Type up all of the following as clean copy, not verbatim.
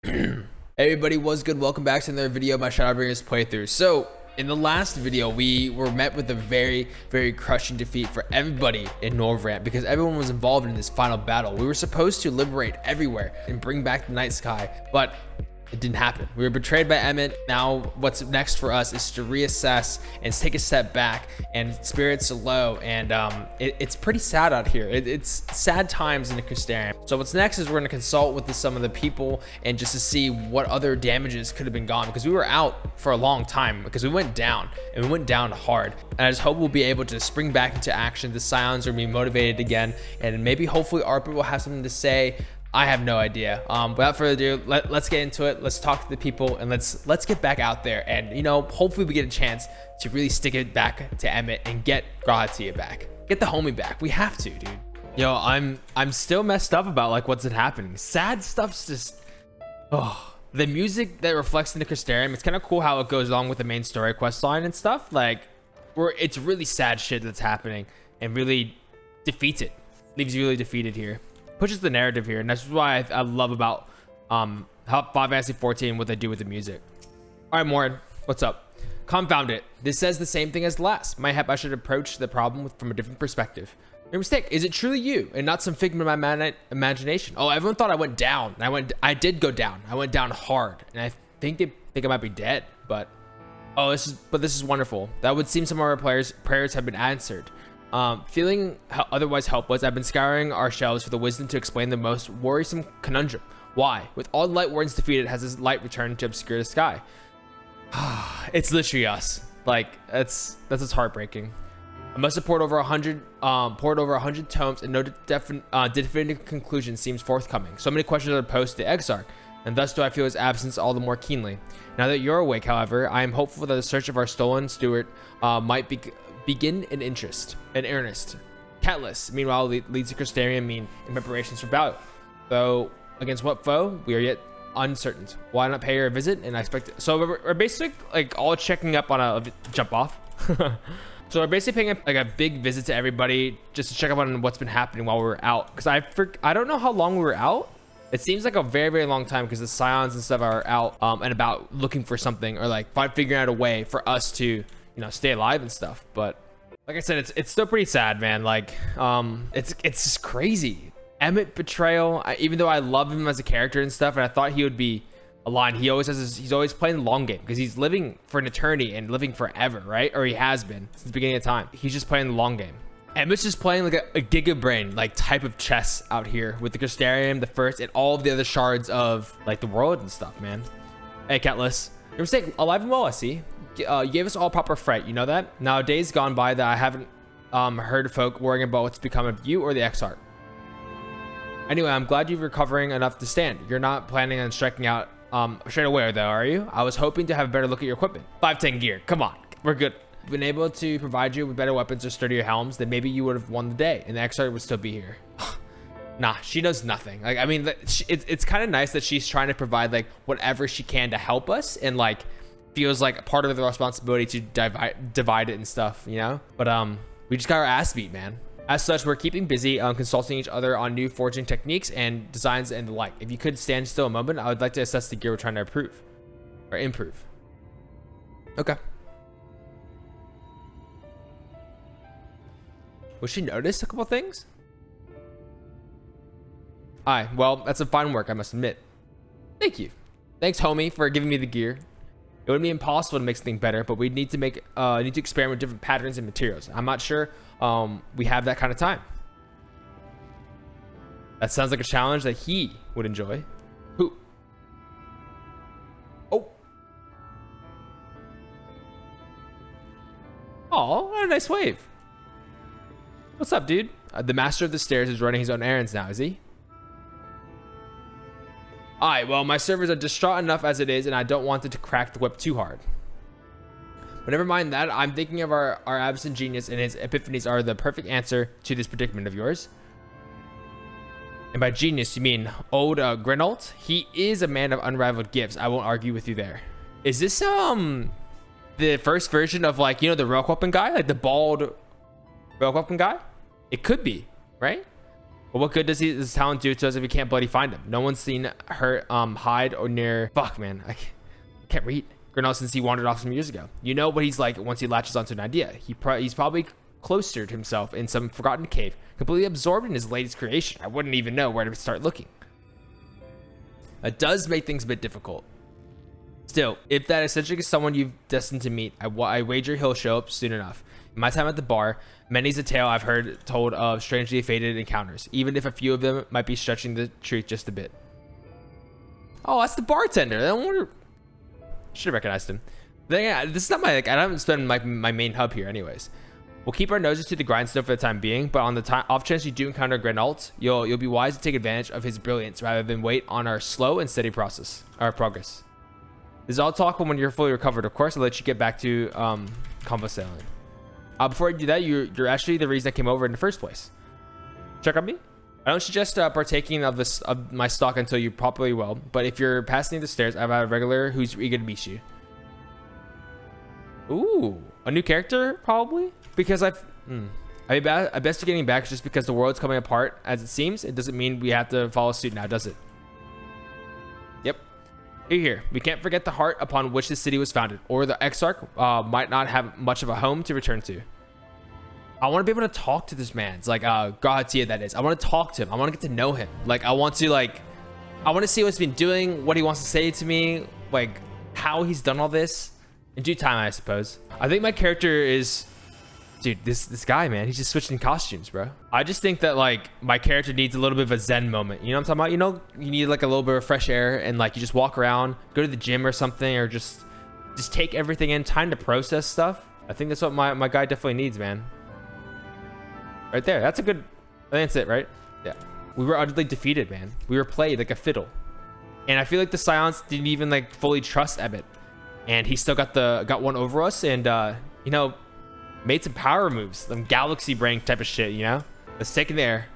Hey everybody, what's good? Welcome back to another video of my Shadowbringers playthrough. So in the last video, we were met with a very crushing defeat for everybody in Norvrant because everyone was involved in this final battle. We were supposed to liberate everywhere and bring back the night sky, but it didn't happen. We were betrayed by Emet. Now what's next for us is to reassess and take a step back, and spirits are low, and it's pretty sad out here. It's sad times in the Crystarium. So what's next is we're going to consult with some of the people and just to see what other damages could have been gone, because we were out for a long time because we went down, and we went down hard. And I just hope we'll be able to spring back into action. The Scions are being motivated again, and maybe hopefully Ardbert will have something to say. I have no idea. Without further ado, let's get into it. Let's talk to the people, and let's get back out there, and hopefully we get a chance to really stick it back to Emet and get Graha Tia back, get the homie back. We have to, dude. Yo, I'm still messed up about like what's happening. Sad stuff's just, the music that reflects in the Crystarium. It's kind of cool how it goes along with the main story quest line and stuff. Like, it's really sad shit that's happening, and really defeats it. Leaves you really defeated here. Pushes the narrative here, and that's why I love about how Final Fantasy XIV, what they do with the music. All right, Morin, what's up? Confound it. This says the same thing as the last. Mayhap I should approach the problem from a different perspective. Your mistake. Is it truly you and not some figment of my imagination? Oh, everyone thought I went down. I did go down. I went down hard, and I think they think I might be dead. But this is wonderful. That would seem some of our prayers have been answered. Feeling otherwise helpless, I've been scouring our shelves for the wisdom to explain the most worrisome conundrum. Why, with all the light wards defeated, has this light returned to obscure the sky? It's literally us. Like, that's what's heartbreaking. I must have poured over 100 tomes, and no definitive conclusion seems forthcoming. So many questions are posed to the Exarch, and thus do I feel his absence all the more keenly. Now that you're awake, however, I am hopeful that the search of our stolen steward might begin in earnest. Catless, meanwhile, leads the Crystarium in preparations for battle. Though against what foe, we are yet uncertain. Why not pay her a visit? And I expect it. So we're basically like all checking up on a jump off. So we're basically paying like a big visit to everybody just to check up on what's been happening while we were out. Because I don't know how long we were out. It seems like a very long time because the Scions and stuff are out and about looking for something, or like figuring out a way for us to stay alive and stuff. But like I said, it's still pretty sad, man. Like it's just crazy. Emet betrayal. Even though I love him as a character and stuff, and I thought he would be aligned, he's always playing the long game because he's living for an eternity and living forever, right? Or he has been since the beginning of time. He's just playing the long game. Emet's just playing like a giga brain like type of chess out here with the Crystarium, the first, and all of the other shards of like the world and stuff, man. Hey, Catless, your mistake. Alive and well, I see. You gave us all proper fright, you know that? Now, days gone by that I haven't heard folk worrying about what's become of you or the Exarch. Anyway, I'm glad you're recovering enough to stand. You're not planning on striking out straight away, though, are you? I was hoping to have a better look at your equipment. 510 gear, come on, we're good. Been able to provide you with better weapons or sturdier helms, then maybe you would have won the day, and the Exarch would still be here. Nah, she knows nothing. Like, I mean, it's kind of nice that she's trying to provide like whatever she can to help us, and like feels like a part of the responsibility to divide it and stuff, but we just got our ass beat, man. As such, we're keeping busy consulting each other on new forging techniques and designs and the like. If you could stand still a moment, I would like to assess the gear we're trying to improve. Okay. Will she notice a couple things? Alright, well, that's some fine work, I must admit. Thank you. Thanks, homie, for giving me the gear. It would be impossible to make something better, but we need to experiment with different patterns and materials. I'm not sure we have that kind of time. That sounds like a challenge that he would enjoy. Who? Oh, what a nice wave. What's up, dude? The master of the stairs is running his own errands now, is he? Alright, well, my servers are distraught enough as it is, and I don't want it to crack the whip too hard. But never mind that, I'm thinking of our absent genius, and his epiphanies are the perfect answer to this predicament of yours. And by genius, you mean old Grinault? He is a man of unrivaled gifts. I won't argue with you there. Is this the first version of like, the rogue weapon guy? Like the bald rogue weapon guy? It could be, right? But what good does his talent do to us if we can't bloody find him? No one's seen her hide or near. Fuck, man, I can't read. Grinnell since he wandered off some years ago. You know what he's like once he latches onto an idea. He's probably cloistered himself in some forgotten cave, completely absorbed in his latest creation. I wouldn't even know where to start looking. It does make things a bit difficult. Still, if that eccentric is someone you've destined to meet, I wager he'll show up soon enough. In my time at the bar, many's a tale I've heard told of strangely fated encounters, even if a few of them might be stretching the truth just a bit. Oh, that's the bartender. I wonder. Should have recognized him. Then, yeah, this is not my. I don't spend my main hub here, anyways. We'll keep our noses to the grindstone for the time being, but on the off chance you do encounter Grenalt, you'll be wise to take advantage of his brilliance rather than wait on our slow and steady progress. This is all talk when you're fully recovered. Of course, I'll let you get back to Convo sailing. Before I do that, you're actually the reason I came over in the first place. Check on me. I don't suggest partaking of my stock until you're properly well, but if you're passing the stairs, I have a regular who's eager to meet you. Ooh, a new character probably, because I best getting back just because the world's coming apart as it seems. It doesn't mean we have to follow suit now, does it? Yep. Here. We can't forget the heart upon which the city was founded, or the Exarch might not have much of a home to return to. I want to be able to talk to this man. It's like Graha Tia, that is. I want to talk to him. I want to get to know him. Like I want to see what he's been doing, what he wants to say to me, like how he's done all this. In due time, I suppose. I think my character is, dude, this guy, man, he's just switching costumes, bro. I just think that like my character needs a little bit of a zen moment. You know what I'm talking about? You know, you need like a little bit of fresh air and like you just walk around, go to the gym or something, or just take everything in, time to process stuff. I think that's what my guy definitely needs, man. Right there. That's a good, that's it, right? Yeah. We were utterly defeated, man. We were played like a fiddle. And I feel like the Scions didn't even like fully trust Emet. And he still got one over us and, you know, made some power moves. Some galaxy brain type of shit, you know? Let's take it there.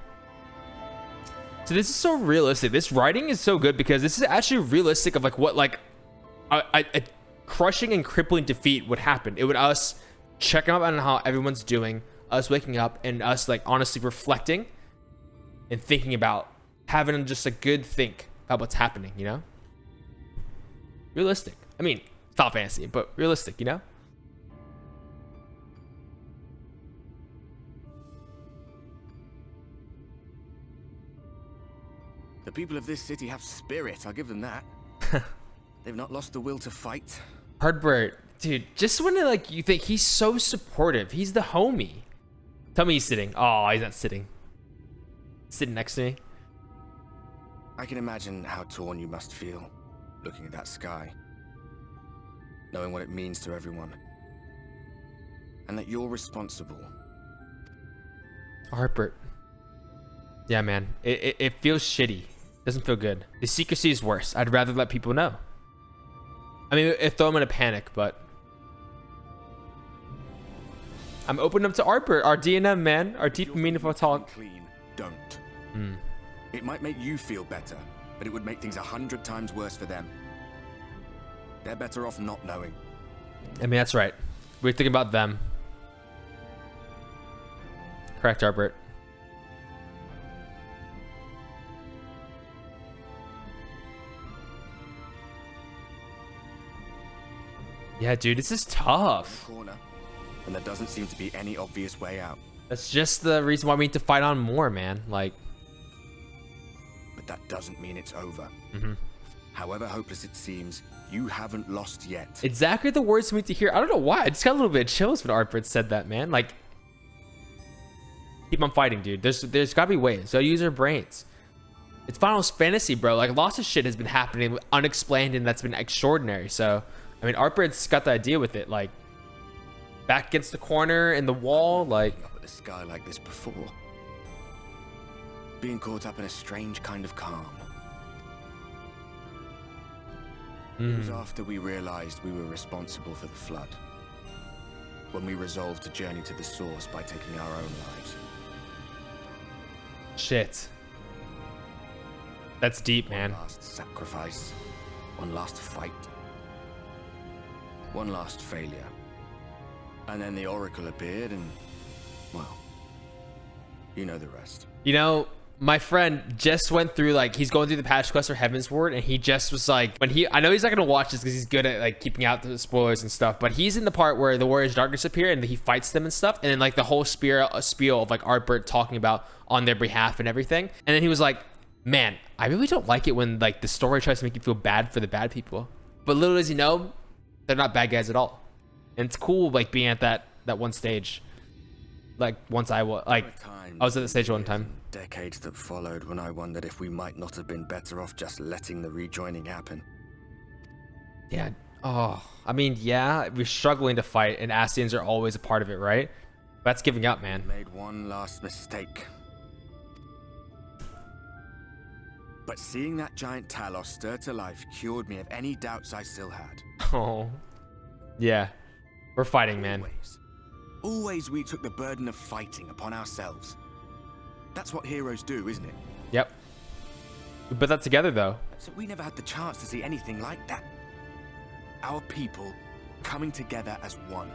So this is so realistic. This writing is so good because this is actually realistic of like what like a crushing and crippling defeat would happen. It would us checking up on how everyone's doing, us waking up and us like honestly reflecting and thinking about having just a good think about what's happening, you know? Realistic. I mean, it's not fantasy, but realistic, you know? The people of this city have spirit, I'll give them that. They've not lost the will to fight. Ardbert, dude, just when like you think he's so supportive, he's the homie. Tell me he's sitting. Oh, he's not sitting. Sitting next to me. I can imagine how torn you must feel, looking at that sky. Knowing what it means to everyone. And that you're responsible. Ardbert. Yeah, man. It feels shitty. Doesn't feel good. The secrecy is worse. I'd rather let people know. I mean, it throw them in a panic, but I'm opening up to Ardbert, our DNM, man. Our deep, meaningful talk. Clean, don't. It might make you feel better, but it would make things 100 times worse for them. They're better off not knowing. I mean, that's right. We're thinking about them. Correct, Ardbert. Yeah, dude, this is tough. Corner, and there doesn't seem to be any obvious way out. That's just the reason why we need to fight on more, man. Like, but that doesn't mean it's over. However hopeless it seems, you haven't lost yet. Exactly the words we need to hear. I don't know why. I just got a little bit of chills when Ardbert said that, man. Like, keep on fighting, dude. There's gotta be ways. So use our brains. It's Final Fantasy, bro. Like, lots of shit has been happening unexplained, and that's been extraordinary. So, I mean, Ardbert's got the idea with it. Like, back against the corner in the wall, like up at the sky like this before. Being caught up in a strange kind of calm. It was after we realized we were responsible for the flood. When we resolved to journey to the source by taking our own lives. Shit. That's deep, man. One last sacrifice. One last fight. One last failure. And then the Oracle appeared and, well, you know the rest. You know, my friend just went through, like, he's going through the patch quest for Heaven's Ward, and he just was like, I know he's not gonna watch this because he's good at like keeping out the spoilers and stuff, but he's in the part where the Warriors of Darkness appear and he fights them and stuff, and then like the whole spiel of like Ardbert talking about on their behalf and everything, and then he was like, man, I really don't like it when like the story tries to make you feel bad for the bad people, but little does he know, they're not bad guys at all, and it's cool like being at that one stage. Like once I was at the stage one time. Decades that followed when I wondered if we might not have been better off just letting the rejoining happen. Yeah. Oh, I mean, yeah, we're struggling to fight, and Ascians are always a part of it, right? That's giving up, man. Made one last mistake. But seeing that giant Talos stir to life cured me of any doubts I still had. Oh, yeah. We're fighting, man. Always we took the burden of fighting upon ourselves. That's what heroes do, isn't it? Yep. We put that together, though. So we never had the chance to see anything like that. Our people coming together as one.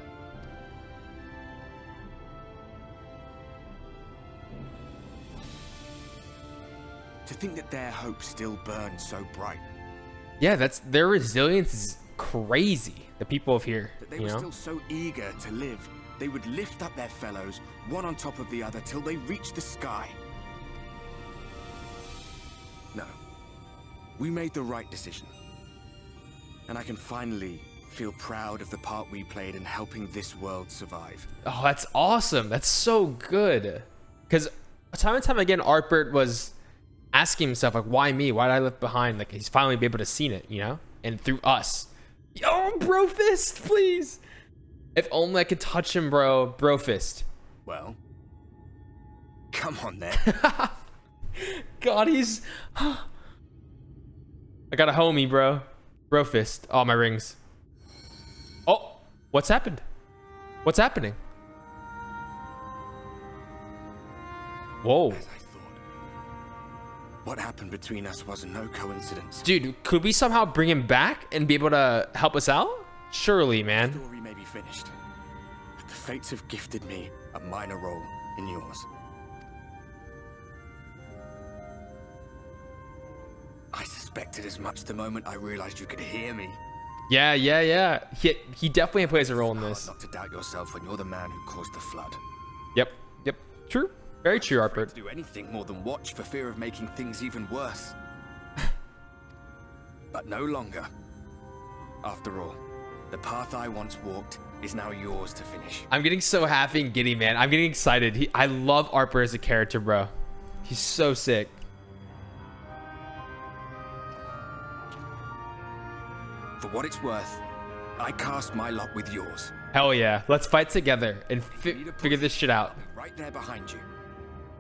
To think that their hope still burns so bright. Yeah, their resilience is crazy. The people of here, that they were still so eager to live. They would lift up their fellows, one on top of the other, till they reached the sky. No. We made the right decision. And I can finally feel proud of the part we played in helping this world survive. Oh, that's awesome. That's so good. Because time and time again, Ardbert was asking himself, like, why me? Why did I left behind? Like, he's finally be able to see it, you know? And through us. Yo, bro fist, please. If only I could touch him, bro. Bro fist. Well, come on then. God, he's... I got a homie, bro. Bro fist. Oh, my rings. Oh, what's happened? What's happening? Whoa. As I thought. What happened between us was no coincidence. Dude, could we somehow bring him back and be able to help us out? Surely, man. The story may be finished, but the fates have gifted me a minor role in yours. I suspected as much the moment I realized you could hear me. Yeah. He definitely plays a role in this. Not to doubt yourself when you're the man who caused the flood. Yep. True. Very true, Ardbert. Do anything more than watch for fear of making things even worse. But no longer. After all, the path I once walked is now yours to finish. I'm getting so happy and giddy, man. I'm getting excited. I love Ardbert as a character, bro. He's so sick. For what it's worth, I cast my lot with yours. Hell yeah. Let's fight together and figure this shit out. I'll be right there behind you.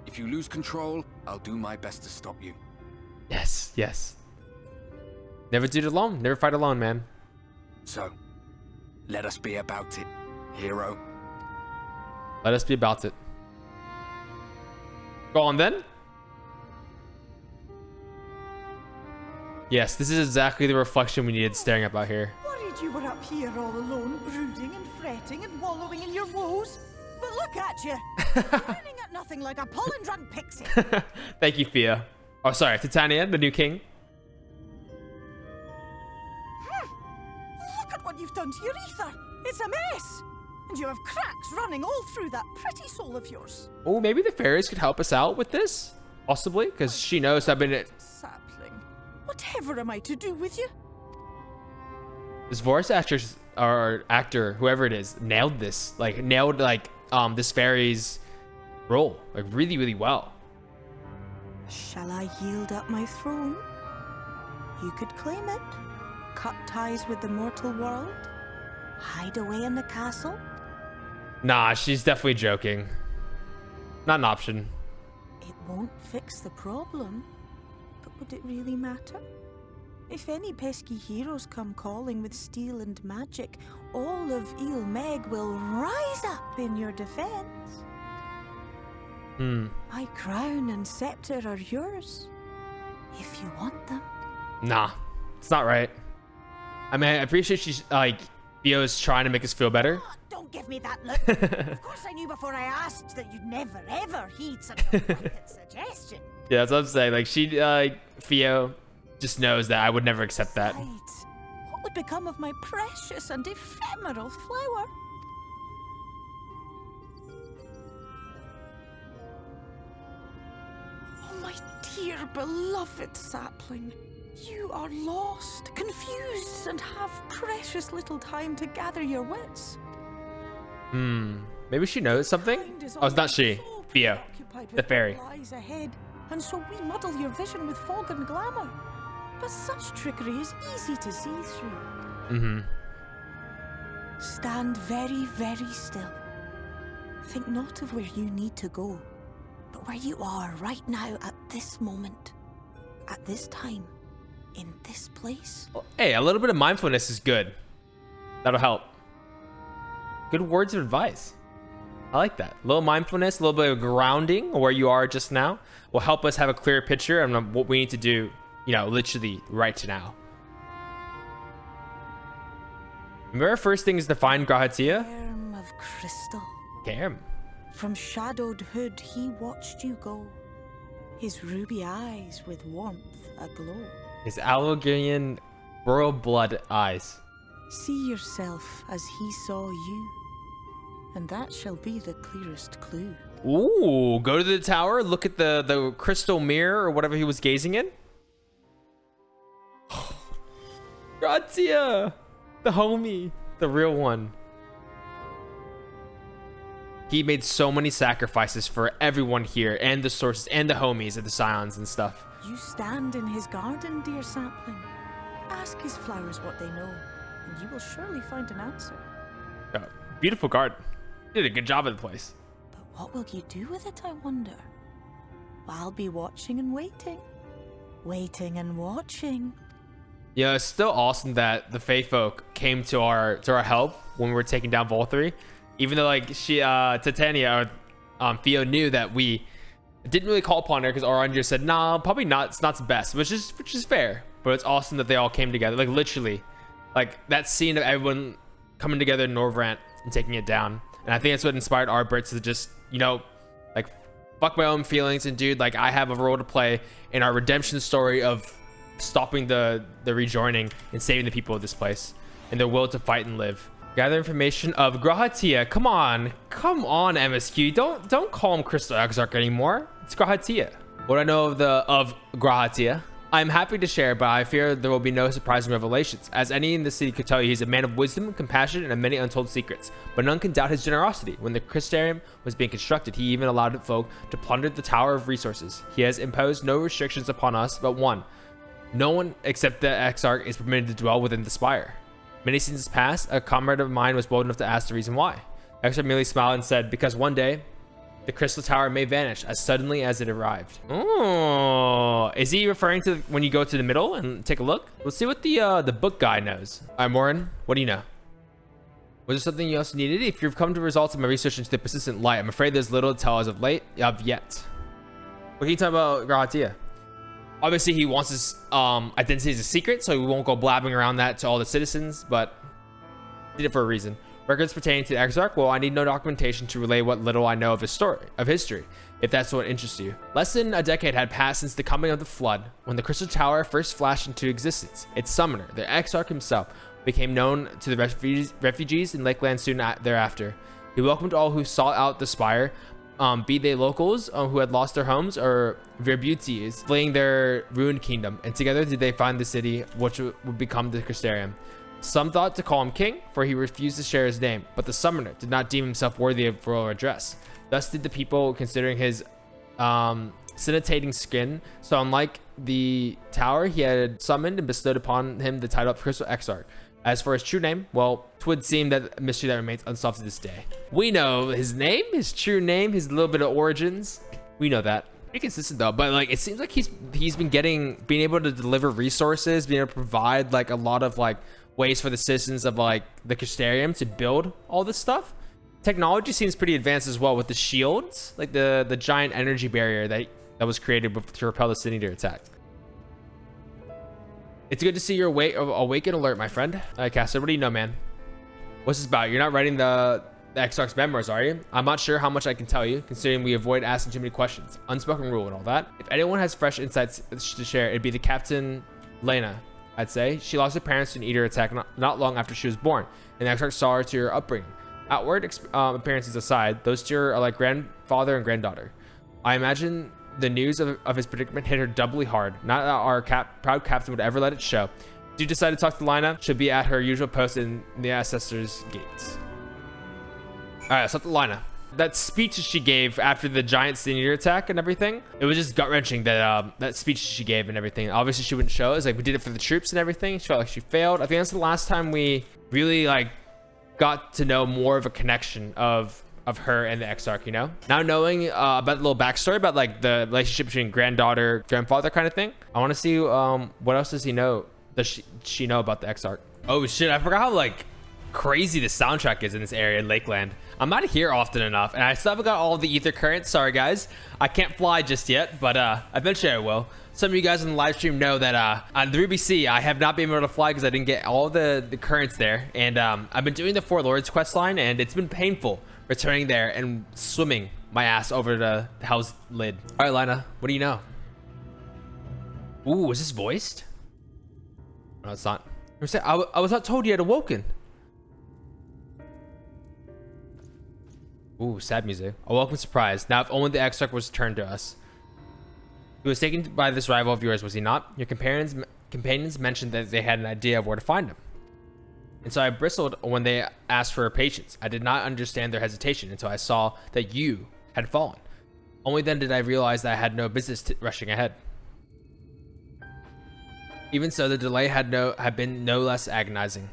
If you lose control, I'll do my best to stop you. Yes. Never do it alone. Never fight alone, man. So, let us be about it, hero. Let us be about it. Go on then. Yes, this is exactly the reflection we needed staring up out here. Worried you were up here all alone, brooding and fretting and wallowing in your woes. But look at you, running at nothing like a pollen-drunk pixie. Thank you, Fia. Oh, sorry, Titania, the new king. Look at what you've done to your ether. It's a mess. And you have cracks running all through that pretty soul of yours. Oh, maybe the fairies could help us out with this? Possibly, because she knows I've been... Sapling. Whatever am I to do with you? This voice actress, or actor, whoever it is, nailed this. Nailed this fairy's role. Like, really well. Shall I yield up my throne? You could claim it. Cut ties with the mortal world. Hide away in the castle. Nah, she's definitely joking. Not an option. It won't fix the problem. But would it really matter? If any pesky heroes come calling with steel and magic, all of Meg will rise up in your defense. My crown and scepter are yours, if you want them. Nah, it's not right. I mean, I appreciate she's, Theo's trying to make us feel better. Oh, don't give me that look. Of course I knew before I asked that you'd never, ever heed such a blanket suggestion. Yeah, that's what I'm saying. Like she, Theo, just knows that I would never accept that. Besides, what would become of my precious and ephemeral flower? Oh, my dear beloved sapling. You are lost, confused, and have precious little time to gather your wits. Maybe she knows something? Oh, it's not she. Theo, the fairy. Lies ahead, and so we muddle your vision with fog and glamour. But such trickery is easy to see through. Stand very, very still. Think not of where you need to go, but where you are right now at this moment, at this time, in this place. Hey, a little bit of mindfulness is good. That'll help. Good words of advice. I like that. A little mindfulness, a little bit of grounding where you are just now will help us have a clearer picture of what we need to do, you know, literally right now. Remember our first thing is to find Graha Tia? Germ of crystal. Germ. From shadowed hood he watched you go, his ruby eyes with warmth aglow. His Algerian royal blood eyes. See yourself as he saw you, and that shall be the clearest clue. Ooh, go to the tower, look at the crystal mirror or whatever he was gazing in. Graha Tia, the homie, the real one. He made so many sacrifices for everyone here, and the sources, and the homies, and the Scions and stuff. You stand in his garden, dear sapling. Ask his flowers what they know, and you will surely find an answer. Oh, beautiful garden. Did a good job of the place. But what will you do with it, I wonder? I'll be watching and waiting. Waiting and watching. Yeah, it's still awesome that the Fae folk came to our help when we were taking down Vol 3. Even though like Titania or Theo knew that we didn't really call upon her because Oranger said, nah, probably not, it's not the best, which is fair. But it's awesome that they all came together, like literally. Like that scene of everyone coming together in Norvrant and taking it down. And I think that's what inspired Ardbert to just, you know, like fuck my own feelings, and dude, like I have a role to play in our redemption story of stopping the rejoining and saving the people of this place and their will to fight and live. Gather information of Graha Tia. Come on, MSQ. Don't call him Crystal Exarch anymore. It's Graha Tia. What I know of Graha Tia, I'm happy to share, but I fear there will be no surprising revelations. As any in the city could tell you, he's a man of wisdom, compassion, and many untold secrets. But none can doubt his generosity. When the Crystarium was being constructed, he even allowed folk to plunder the Tower of Resources. He has imposed no restrictions upon us, but one. No one except the Exarch is permitted to dwell within the spire. Many seasons past, a comrade of mine was bold enough to ask the reason why. Exarch merely smiled and said, because one day, the Crystal Tower may vanish as suddenly as it arrived. Oh, is he referring to when you go to the middle and take a look? Let's see what the book guy knows. All right, Morin, what do you know? Was there something you also needed? If you've come to results of my research into the persistent light, I'm afraid there's little to tell as of yet. What can you tell about Graha Tia? Obviously, he wants his identity as a secret, so we won't go blabbing around that to all the citizens, but did it for a reason. Records pertaining to the Exarch? Well, I need no documentation to relay what little I know of his history, if that's what interests you. Less than a decade had passed since the coming of the Flood, when the Crystal Tower first flashed into existence. Its summoner, the Exarch himself, became known to the refugees in Lakeland soon thereafter. He welcomed all who sought out the spire, be they locals who had lost their homes or Verbuties fleeing their ruined kingdom, and together did they find the city which would become the Crystarium. Some thought to call him king, for he refused to share his name, but the summoner did not deem himself worthy of royal address. Thus did the people, considering his scintillating skin. So unlike the tower, he had summoned and bestowed upon him the title of Crystal Exarch. As for his true name, well, 'twould seem that a mystery that remains unsolved to this day. We know his name, his true name, his little bit of origins. We know that. Pretty consistent though, but like it seems like he's been being able to deliver resources, being able to provide like a lot of like ways for the citizens of like the Crystarium to build all this stuff. Technology seems pretty advanced as well with the shields, like the giant energy barrier that was created to repel the city to attack. It's good to see you're awake and alert, my friend. All right, Caster, what do you know, man? What's this about? You're not writing the the Exarch's memoirs, are you? I'm not sure how much I can tell you, considering we avoid asking too many questions. Unspoken rule and all that. If anyone has fresh insights to share, it'd be the Captain Lena, I'd say. She lost her parents to an eater attack not long after she was born, and the Exarch saw her to her upbringing. Outward appearances aside, those two are like grandfather and granddaughter. I imagine the news of his predicament hit her doubly hard. Not that our proud captain would ever let it show. Do you decide to talk to Lina? Should be at her usual post in the ancestors' gates. All right, let's talk to Lina. That speech she gave after the giant senior attack and everything, it was just gut-wrenching that speech she gave and everything. Obviously, she wouldn't show. It's like we did it for the troops and everything. She felt like she failed. I think that's the last time we really like got to know more of a connection of her and the Exarch, you know? Now knowing about the little backstory about like the relationship between granddaughter, grandfather kind of thing, I want to see what else does he know? Does she know about the Exarch? Oh shit, I forgot how like crazy the soundtrack is in this area in Lakeland. I'm not here often enough, and I still haven't got all the ether currents. Sorry guys, I can't fly just yet, but eventually I will. Some of you guys on the live stream know that on the Ruby Sea, I have not been able to fly because I didn't get all the currents there. And I've been doing the Four Lords quest line, and it's been painful returning there and swimming my ass over the hell's lid. All right, Lina, what do you know? Ooh, is this voiced? No, it's not. I was not told you had awoken. Ooh, sad music. A welcome surprise. Now, if only the Exarch was turned to us. He was taken by this rival of yours, was he not? Your companions mentioned that they had an idea of where to find him. And so I bristled when they asked for patience. I did not understand their hesitation until I saw that you had fallen. Only then did I realize that I had no business rushing ahead. Even so, the delay had been no less agonizing.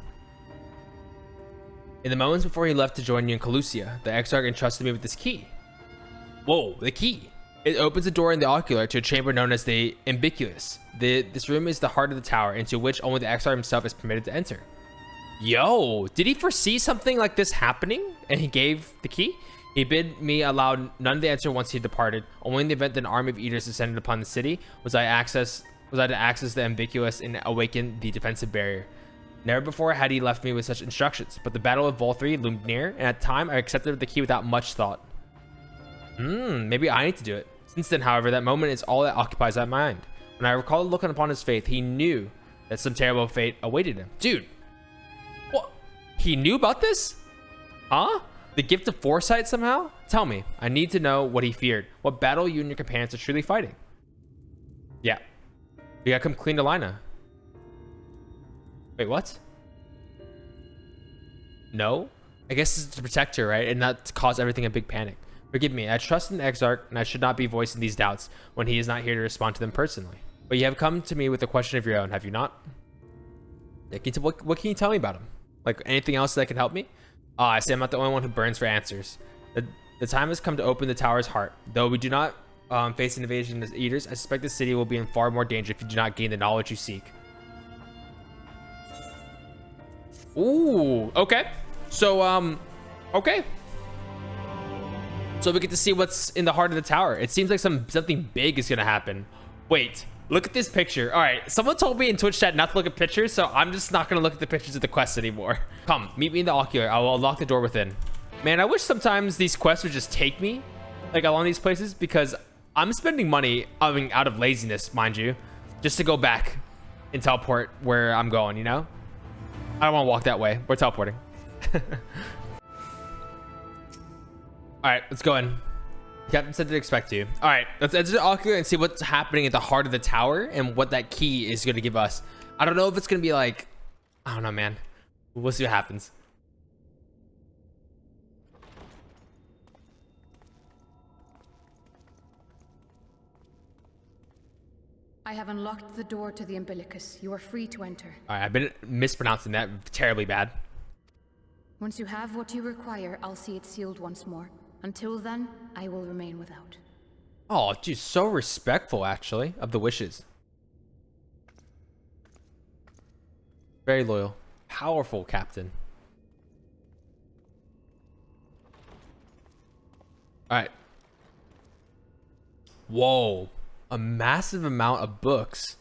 In the moments before he left to join you in Calusia, the Exarch entrusted me with this key. Whoa, the key. It opens a door in the ocular to a chamber known as the Umbilicus. This room is the heart of the tower, into which only the Exarch himself is permitted to enter. Yo, did he foresee something like this happening and he gave the key? He bid me allow none to enter once he departed. Only in the event that an army of eaters descended upon the city was I to access the Umbilicus and awaken the defensive barrier. Never before had he left me with such instructions, but the Battle of Vol3 loomed near, and at the time I accepted the key without much thought. Maybe I need to do it. Since then, however, that moment is all that occupies my mind. When I recalled looking upon his face, he knew that some terrible fate awaited him. Dude, what? He knew about this? Huh? The gift of foresight somehow? Tell me, I need to know what he feared. What battle you and your companions are truly fighting. Yeah. We gotta come clean to Lina. Wait, what? No? I guess it's to protect her, right? And not to cause everything a big panic. Forgive me, I trust in the Exarch, and I should not be voicing these doubts when he is not here to respond to them personally. But you have come to me with a question of your own, have you not? Yeah, what can you tell me about him? Like, anything else that can help me? I say I'm not the only one who burns for answers. The time has come to open the tower's heart. Though we do not face an invasion as eaters, I suspect the city will be in far more danger if you do not gain the knowledge you seek. Ooh, okay. So, okay. So we get to see what's in the heart of the tower. It seems like something big is gonna happen. Wait, look at this picture. All right, someone told me in Twitch chat not to look at pictures, so I'm just not gonna look at the pictures of the quest anymore. Come, meet me in the ocular. I will unlock the door within. Man, I wish sometimes these quests would just take me like along these places, because I'm spending money, I mean, out of laziness, mind you, just to go back and teleport where I'm going, you know? I don't want to walk that way. We're teleporting. All right, let's go in. Captain said to expect you. All right, let's enter the ocular and see what's happening at the heart of the tower and what that key is going to give us. I don't know if it's going to be like, I don't know, man. We'll see what happens. I have unlocked the door to the Umbilicus. You are free to enter. All right, I've been mispronouncing that terribly bad. Once you have what you require, I'll see it sealed once more. Until then, I will remain without. Oh, dude, so respectful, actually, of the wishes. Very loyal. Powerful captain. All right. Whoa. A massive amount of books.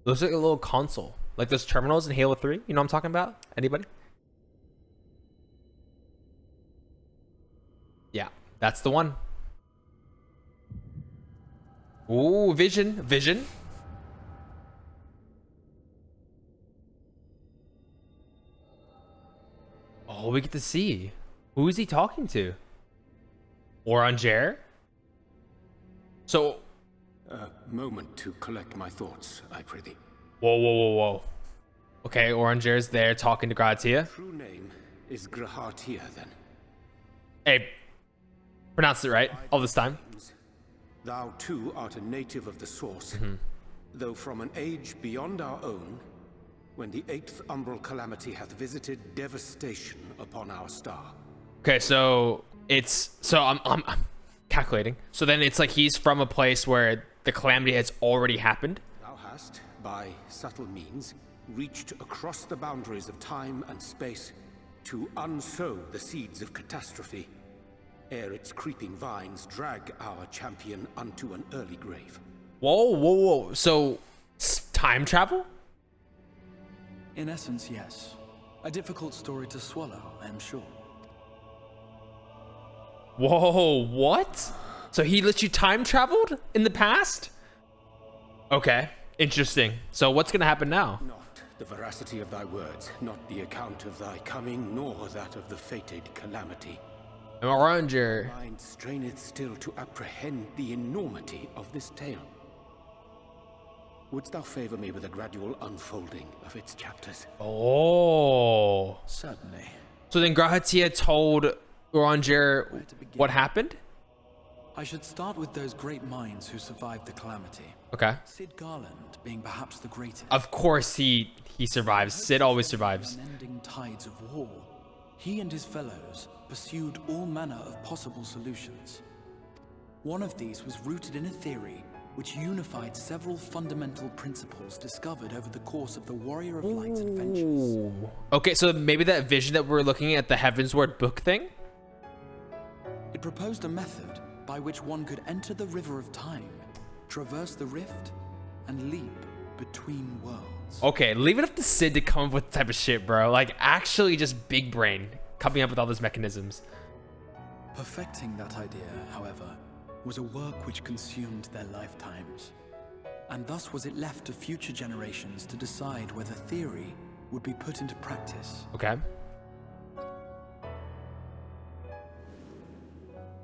Looks like a little console. Like those terminals in Halo 3. You know what I'm talking about? Anybody? That's the one. Ooh, vision. Vision. Oh, we get to see. Who is he talking to? Oranger? So... A moment to collect my thoughts, I prithee. Whoa. Okay, Oranger's there talking to Graha Tia. True name is Graha Tia, then. Hey, pronounced it right all this time. Thou too art a native of the source, though from an age beyond our own, when the 8th umbral calamity hath visited devastation upon our star. Okay, so it's I'm calculating. So then it's like he's from a place where the calamity has already happened. Thou hast, by subtle means, reached across the boundaries of time and space to unsow the seeds of catastrophe, ere its creeping vines drag our champion unto an early grave. Whoa. So time travel? In essence, yes. A difficult story to swallow, I am sure. Whoa, what? So he let you time traveled in the past? Okay, interesting. So what's gonna happen now? Not the veracity of thy words, not the account of thy coming, nor that of the fated calamity. Oranger. Mind straineth still to apprehend the enormity of this tale. Wouldst thou favor me with a gradual unfolding of its chapters? Oh. Certainly. So then Graha Tia told Oranger what happened? I should start with those great minds who survived the calamity. Okay. Sid Garland being perhaps the greatest. Of course he survives. Sid always survives. Unending tides of war. He and his fellows pursued all manner of possible solutions. One of these was rooted in a theory which unified several fundamental principles discovered over the course of the Warrior of Light's adventures. Ooh. Okay, so maybe that vision that we're looking at, the Heavensward book thing? It proposed a method by which one could enter the river of time, traverse the rift, and leap between worlds. Okay, leave it up to Sid to come up with the type of shit, bro. Like, actually just big brain coming up with all those mechanisms. Perfecting that idea, however, was a work which consumed their lifetimes. And thus was it left to future generations to decide whether theory would be put into practice. Okay.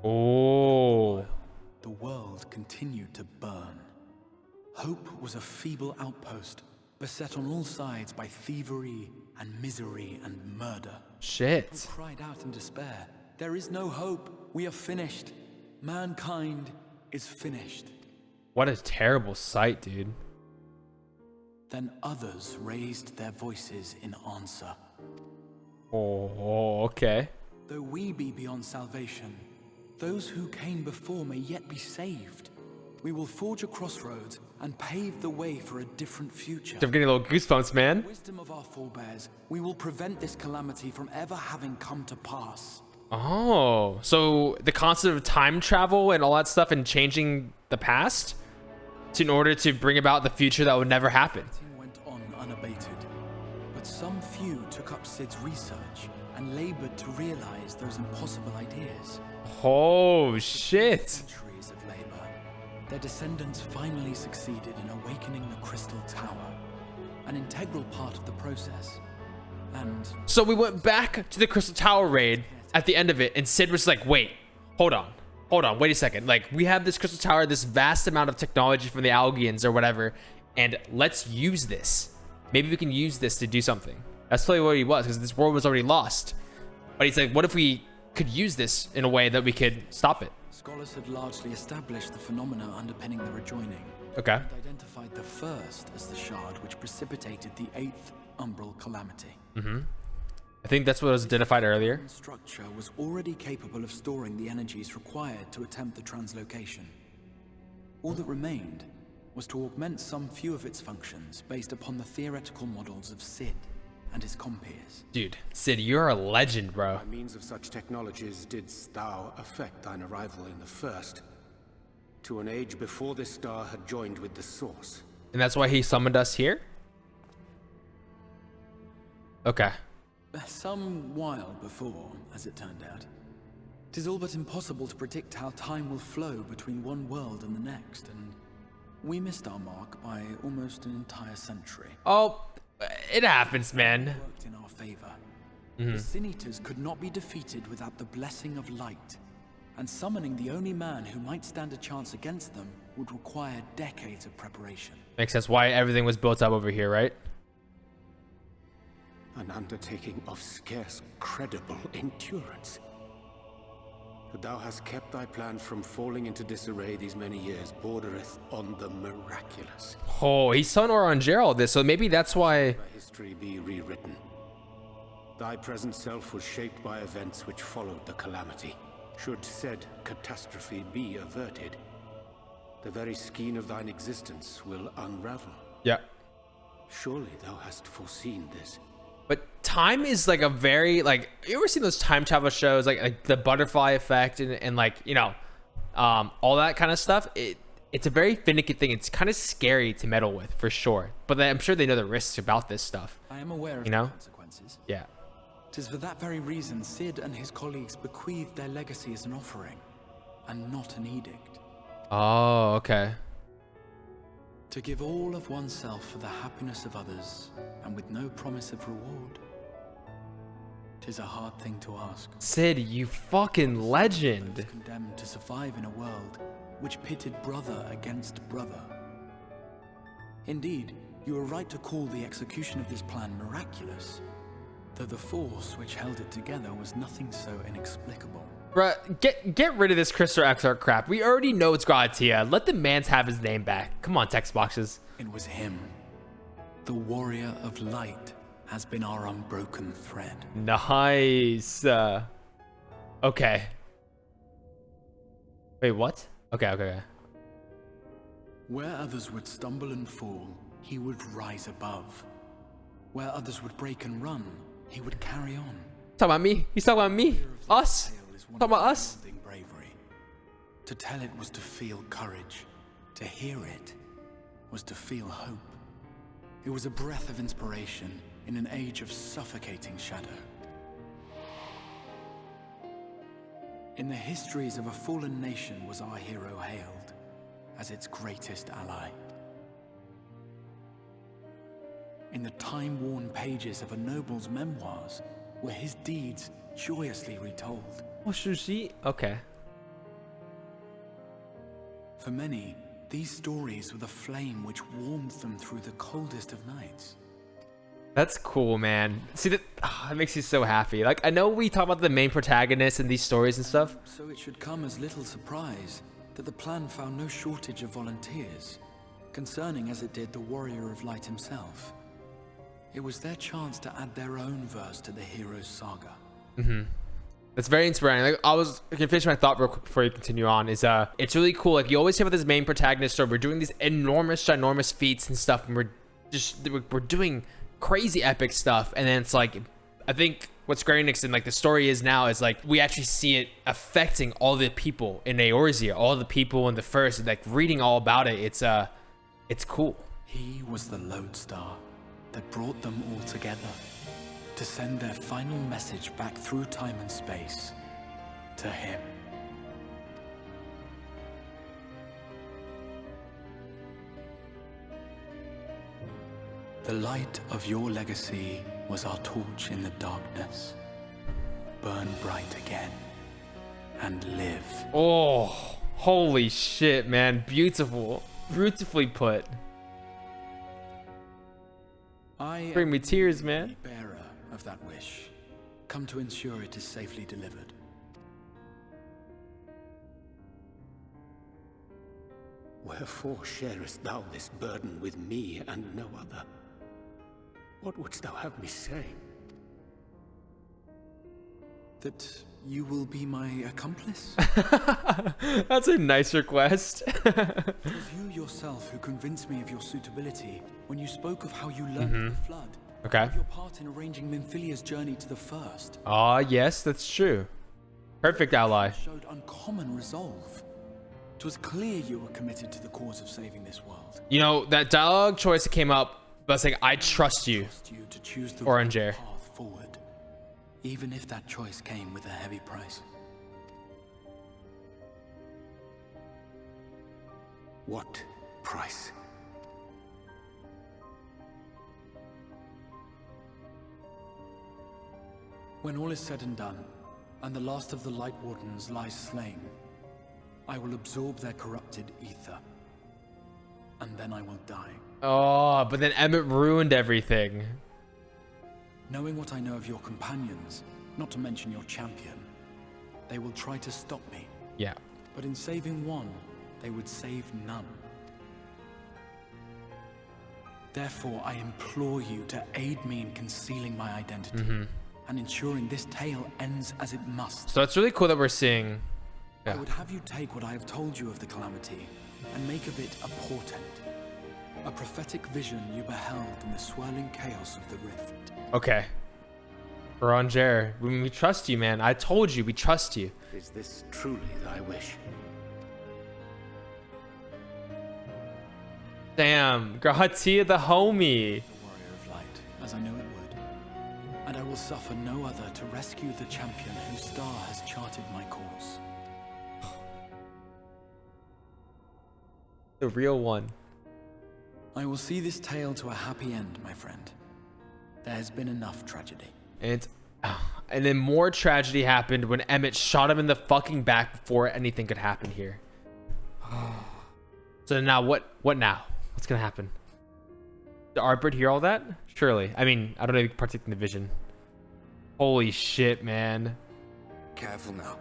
Oh. The world continued to burn. Hope was a feeble outpost, beset on all sides by thievery and misery and murder. Shit. People cried out in despair, "There is no hope. We are finished. Mankind is finished." What a terrible sight, dude. Then others raised their voices in answer. Oh, okay. Though we be beyond salvation, those who came before may yet be saved. We will forge a crossroads and pave the way for a different future. I'm getting a little goosebumps, man. Wisdom of our forebears, we will prevent this calamity from ever having come to pass. Oh, so the concept of time travel and all that stuff and changing the past in order to bring about the future that would never happen. It went on unabated, but some few took up Sid's research and labored to realize those impossible ideas. Oh, shit. Centuries of labor, their descendants finally succeeded in awakening the Crystal Tower, an integral part of the process. And So we went back to the Crystal Tower raid at the end of it, and Sid was like, wait, hold on, wait a second. Like, we have this Crystal Tower, this vast amount of technology from the Algians or whatever, and let's use this. Maybe we can use this to do something. That's totally what he was, because this world was already lost. But he's like, what if we could use this in a way that we could stop it? scholars had largely established the phenomena underpinning the rejoining. Okay. And identified the first as the shard which precipitated the 8th umbral calamity. Mm-hmm. I think that's what was identified earlier. The structure was already capable of storing the energies required to attempt the translocation. All that remained was to augment some few of its functions based upon the theoretical models of Sid and his compeers. Dude, Sid, you're a legend, bro. By means of such technologies didst thou effect thine arrival in the first, to an age before this star had joined with the source. And that's why he summoned us here? Okay. Some while before, as it turned out. 'Tis all but impossible to predict how time will flow between one world and the next, and we missed our mark by almost an entire century. Oh, it happens, man. It worked in our favor. The Sin Eaters could not be defeated without the blessing of light, and summoning the only man who might stand a chance against them would require decades of preparation. Makes sense why everything was built up over here, right? An undertaking of scarce credible endurance. That thou hast kept thy plan from falling into disarray these many years bordereth on the miraculous. Oh, he's telling Orange all this, so maybe that's why. Thy history be rewritten. Thy present self was shaped by events which followed the Calamity. Should said catastrophe be averted, the very skein of thine existence will unravel. Yeah. Surely thou hast foreseen this. But time is like a very, like, you ever seen those time travel shows, like the butterfly effect and like, you know, all that kind of stuff? It's a very finicky thing. It's kind of scary to meddle with, for sure. But I'm sure they know the risks about this stuff. I am aware of the consequences. Yeah. 'Tis for that very reason Sid and his colleagues bequeathed their legacy as an offering, and not an edict. Oh, okay. To give all of oneself for the happiness of others, and with no promise of reward. 'Tis a hard thing to ask. Sid, you fucking legend. Condemned to survive in a world which pitted brother against brother. Indeed, you are right to call the execution of this plan miraculous, though the force which held it together was nothing so inexplicable. Bruh, get rid of this FFXIV crap. We already know it's Graha Tia. Let the man's have his name back. Come on, text boxes. It was him. The warrior of light has been our unbroken thread. Nice. Okay. Wait, what? Okay. Where others would stumble and fall, he would rise above. Where others would break and run, he would carry on. Talking about me? He's talking about me? Us? Talking about us? Bravery. To tell it was to feel courage. To hear it was to feel hope. It was a breath of inspiration in an age of suffocating shadow. In the histories of a fallen nation was our hero hailed as its greatest ally. In the time-worn pages of a noble's memoirs were his deeds joyously retold. Oh, Shushi? Okay. For many, these stories were the flame which warmed them through the coldest of nights. That's cool, man. See, that makes you so happy. Like, I know we talk about the main protagonist in these stories and stuff. So it should come as little surprise that the plan found no shortage of volunteers, concerning as it did the warrior of light himself. It was their chance to add their own verse to the hero's saga. That's very inspiring. Like, I can finish my thought real quick before you continue on. It's really cool. Like, you always hear about this main protagonist story. We're doing these ginormous feats and stuff, and we're doing crazy epic stuff. And then it's like, I think what Square Enix and like the story is now is like we actually see it affecting all the people in Eorzea, all the people in the first, and like reading all about it. It's cool. He was the lodestar that brought them all together to send their final message back through time and space to him. The light of your legacy was our torch in the darkness. Burn bright again and live. Oh, holy shit, man. Beautiful. Beautifully put. Bring me tears, man. The bearer of that wish, come to ensure it is safely delivered. Wherefore sharest thou this burden with me and no other? What wouldst thou have me say? That you will be my accomplice? That's a nice request. It was you yourself who convinced me of your suitability when you spoke of how you learned the flood. Okay. Of your part in arranging Minfilia's journey to the first. Ah, yes, that's true. Perfect ally. Showed uncommon resolve. It was clear you were committed to the cause of saving this world. You know, that dialogue choice that came up, but it's like, I trust you, to choose the Orange. right path forward, even if that choice came with a heavy price. What price? When all is said and done, and the last of the Light Wardens lies slain, I will absorb their corrupted ether. And then I will die. Oh, but then Emet ruined everything. Knowing what I know of your companions, not to mention your champion, they will try to stop me. Yeah. But in saving one, they would save none. Therefore, I implore you to aid me in concealing my identity and ensuring this tale ends as it must. So it's really cool that we're seeing. I would have you take what I have told you of the Calamity and make of it a portent. A prophetic vision you beheld in the swirling chaos of the rift. Okay. Oranger, we trust you, man. I told you, we trust you. Is this truly thy wish? Damn, Graha Tia the homie. The warrior of light, as I knew it would. And I will suffer no other to rescue the champion whose star has charted my course. The real one. I will see this tale to a happy end, my friend. There has been enough tragedy. And then more tragedy happened when Emet shot him in the fucking back before anything could happen here. So now what now? What's gonna happen? Did Ardbert hear all that? Surely. I mean, I don't know if he can partake in the vision. Holy shit, man. Careful now.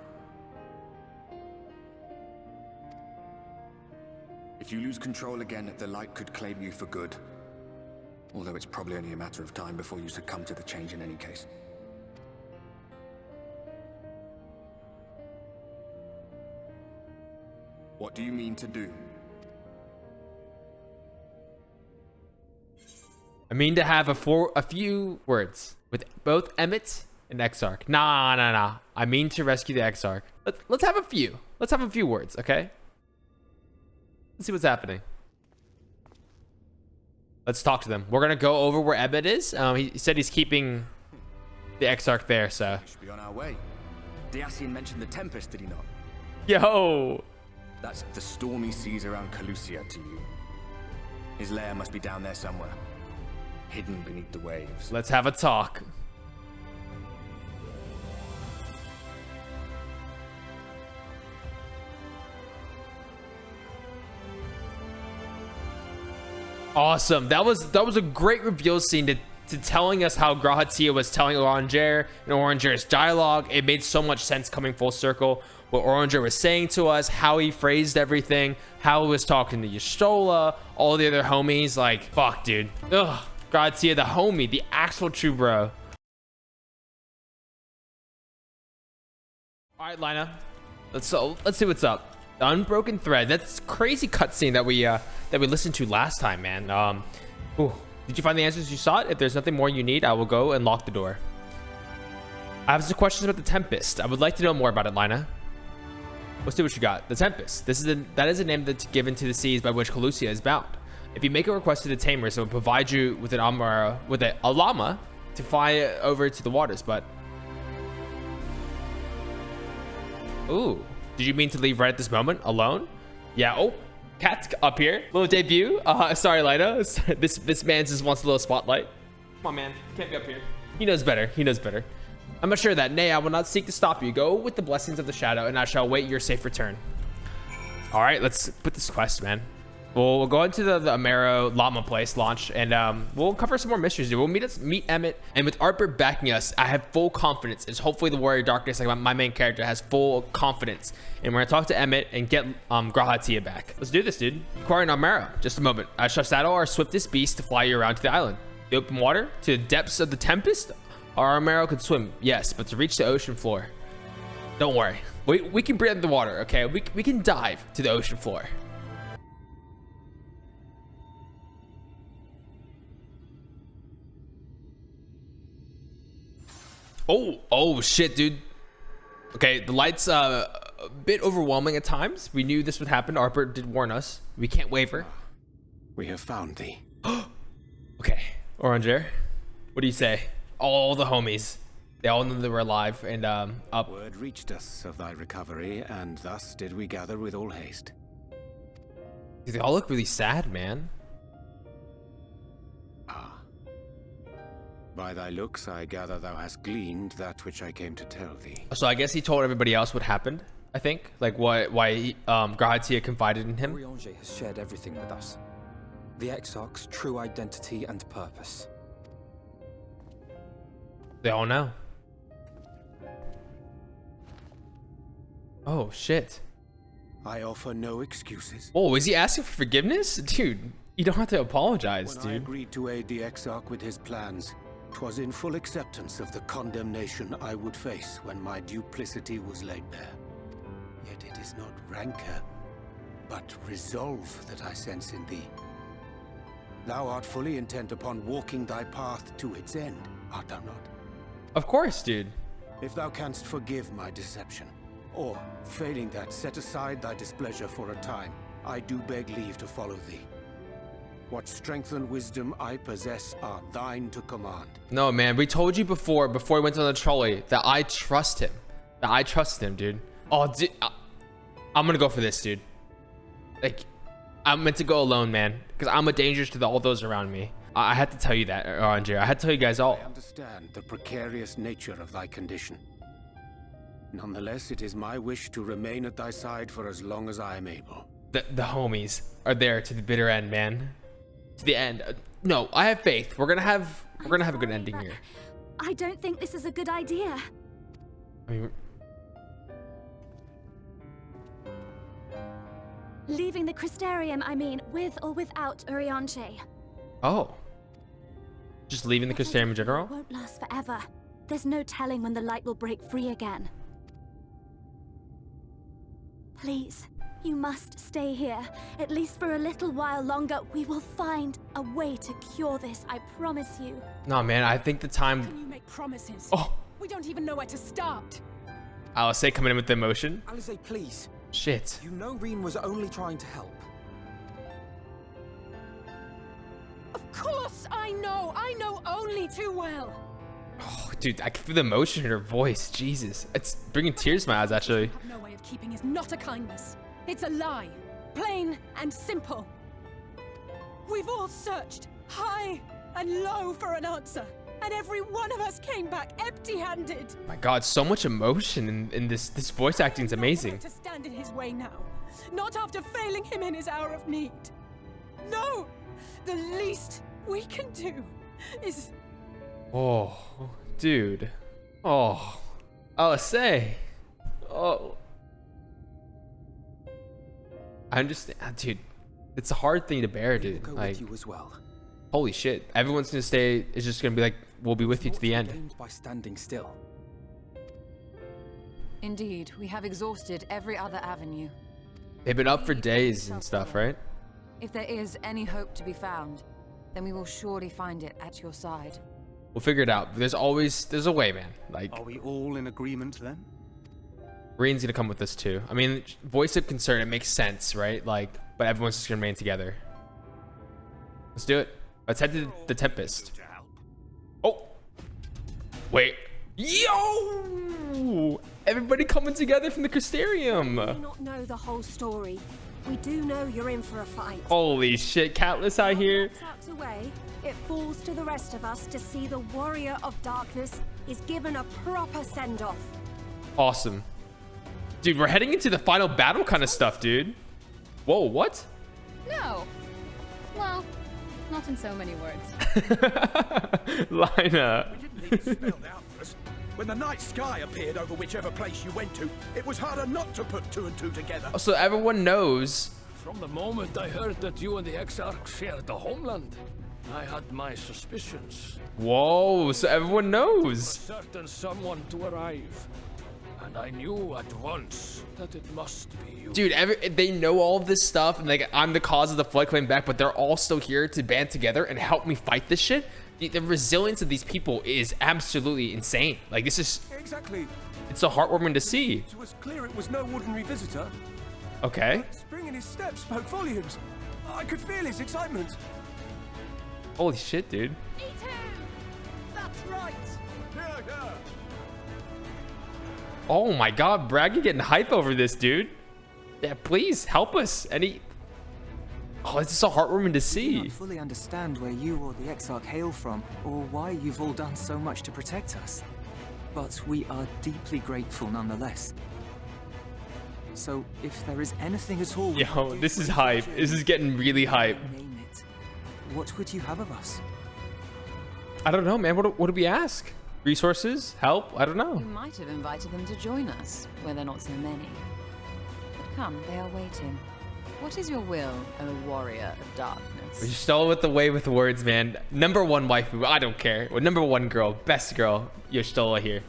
If you lose control again, the light could claim you for good. Although it's probably only a matter of time before you succumb to the change in any case. What do you mean to do? I mean to have a few words with both Emet and Exarch. Nah. I mean to rescue the Exarch. Let's have a few. Let's have a few words, okay? Let's see what's happening. Let's talk to them. We're gonna go over where Emet is. He said he's keeping the Exarch there, so. We should be on our way. Diacian mentioned the Tempest, did he not? Yo! That's the stormy seas around Calusia to you. His lair must be down there somewhere, hidden beneath the waves. Let's have a talk. Awesome. That was a great reveal scene to telling us how Graha Tia was telling Oranger and Oranger's dialogue. It made so much sense coming full circle. What Oranger was saying to us, how he phrased everything, how he was talking to Y'shtola, all the other homies. Like, fuck, dude. Ugh. Graha Tia, the homie, the actual true bro. All right, Lina. Let's see what's up. The unbroken thread. That's crazy cutscene that we listened to last time, man. Ooh. Did you find the answers you sought? If there's nothing more you need, I will go and lock the door. I have some questions about the Tempest. I would like to know more about it, Lina. Let's see what you got. The Tempest. That is a name that's given to the seas by which Calusia is bound. If you make a request to the Tamers, it will provide you with an a llama to fly over to the waters. But ooh. Did you mean to leave right at this moment alone? Yeah. Oh, Cat's up here. Little debut. Sorry, Lina. This man just wants a little spotlight. Come on, man. Can't be up here. He knows better. He knows better. I'm assured that, nay, I will not seek to stop you. Go with the blessings of the shadow, and I shall await your safe return. All right, let's put this quest, man. We'll go into the Amaro Llama place launch, and we'll cover some more mysteries. We'll meet Emet, and with Ardbert backing us, I have full confidence. It's hopefully the Warrior Darkness, like my main character, has full confidence. And we're gonna talk to Emet and get Graha Tia back. Let's do this, dude. Acquiring Amaro. Just a moment. I shall saddle our swiftest beast to fly you around to the island. The open water to the depths of the Tempest. Our Amaro could swim, yes, but to reach the ocean floor, don't worry. We can breathe in the water, okay? We can dive to the ocean floor. Oh shit, dude. Okay, the light's a bit overwhelming at times. We knew this would happen. Ardbert did warn us. We can't waver. We have found thee. Okay, Oranger, what do you say? All the homies, they all knew they were alive and up. Word reached us of thy recovery, and thus did we gather with all haste. Dude, they all look really sad, man. Ah. By thy looks, I gather thou hast gleaned that which I came to tell thee. So I guess he told everybody else what happened, I think. Like why Graha Tia confided in him. Oriange has shared everything with us. The Exarch's true identity and purpose. They all know. Oh, shit. I offer no excuses. Oh, is he asking for forgiveness? Dude, you don't have to apologize, When I dude. agreed to aid the Exarch with his plans, 'twas in full acceptance of the condemnation I would face when my duplicity was laid bare. Yet it is not rancor, but resolve that I sense in thee. Thou art fully intent upon walking thy path to its end, art thou not? Of course, dude. If thou canst forgive my deception, or, failing that, set aside thy displeasure for a time, I do beg leave to follow thee. What strength and wisdom I possess are thine to command. No, man, we told you before we went on the trolley that I trust him. That I trust him, dude. Oh, dude, I'm gonna go for this, dude. Like, I'm meant to go alone, man, because I'm a danger to all those around me. I had to tell you that, Andre. I had to tell you guys all. I understand the precarious nature of thy condition. Nonetheless, it is my wish to remain at thy side for as long as I am able. The homies are there to the bitter end, man. To the end. No, I have faith. We're gonna have a good ending here. I don't think this is a good idea. I mean, Leaving the Crystarium, I mean, with or without Oriange. oh. Just leaving the Crystarium in general? It won't last forever. There's no telling when the light will break free again. Please, you must stay here. At least for a little while longer. We will find a way to cure this, I promise you. No, man, I think the time... Can you make promises? Oh, We don't even know where to start. I'll say coming in with the emotion. Alize, please. Shit. You know Reen was only trying to help. Of course I know. I know only too well. Oh, dude, I can feel the emotion in her voice. Jesus. It's bringing tears to my eyes, actually. Have no way of keeping is not a kindness. It's a lie. Plain and simple. We've all searched high and low for an answer. And every one of us came back empty-handed. My God, so much emotion in this voice acting is amazing. To stand in his way now. Not after failing him in his hour of need. No! The least we can do is... Oh, dude. Oh, I'll say. Oh. I understand, dude. It's a hard thing to bear, dude. We'll go Like, with you as well. holy shit. Everyone's gonna stay. It's just gonna be like, we'll be with you to the end. Gained by standing still. Indeed, we have exhausted every other avenue. They've been up for days and stuff, right? If there is any hope to be found, then we will surely find it at your side. We'll figure it out. There's a way, man. Like, Are we all in agreement then? Reen's gonna come with us too. I mean, voice of concern, it makes sense, right? Like, but everyone's just gonna remain together. Let's do it. Let's head to the Tempest. Oh, wait. Yo! Everybody coming together from the Crystarium. We do not know the whole story. We do know you're in for a fight. Holy shit, Catless out here. Tucked away, it falls to the rest of us to see the warrior of darkness is given a proper send-off. Awesome. Dude, we're heading into the final battle kind of stuff, dude. Whoa, what? No. Well, not in so many words. Lina. When the night sky appeared over whichever place you went to, it was harder not to put two and two together. So everyone knows. From the moment I heard that you and the Exarch shared the homeland, I had my suspicions. Whoa, so everyone knows. Certain someone to arrive. And I knew at once that it must be you. Dude, they know all of this stuff, and like, I'm the cause of the flood coming back, but they're all still here to band together and help me fight this shit. The resilience of these people is absolutely insane. Like, this is... Exactly. It's so heartwarming to see. It was clear it was no ordinary visitor. Okay. The spring in his steps spoke volumes. I could feel his excitement. Holy shit, dude. Me too! That's right! Yeah. Oh my God, Braggy getting hype over this, dude. Yeah, please help us. Oh, this is so heartwarming to I see. don't fully understand where you or the Exarch hail from, or why you've all done so much to protect us. But we are deeply grateful nonetheless. So, if there is anything at all... Yo, this is hype. This is getting really hype. What would you have of us? I don't know, man. What do we ask? Resources? Help? I don't know. You might have invited them to join us, where they're not so many. But come, they are waiting. What is your will, O warrior of darkness? You're still with the way with words, man. Number one waifu. I don't care. Well, number one girl. Best girl. You're still here.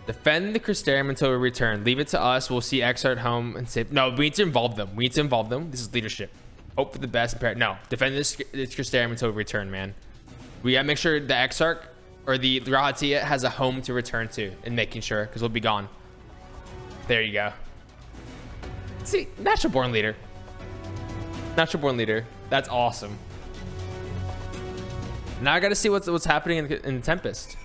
Defend the Crystarium until we return. Leave it to us. We'll see Exarch home and save. No, we need to involve them. We need to involve them. This is leadership. Hope for the best. No, defend this Crystarium until we return, man. We gotta make sure the Exarch or the Graha Tia has a home to return to, and making sure, because we'll be gone. There you go. See, natural born leader. Natural born leader. That's awesome. Now I gotta see what's happening in the Tempest.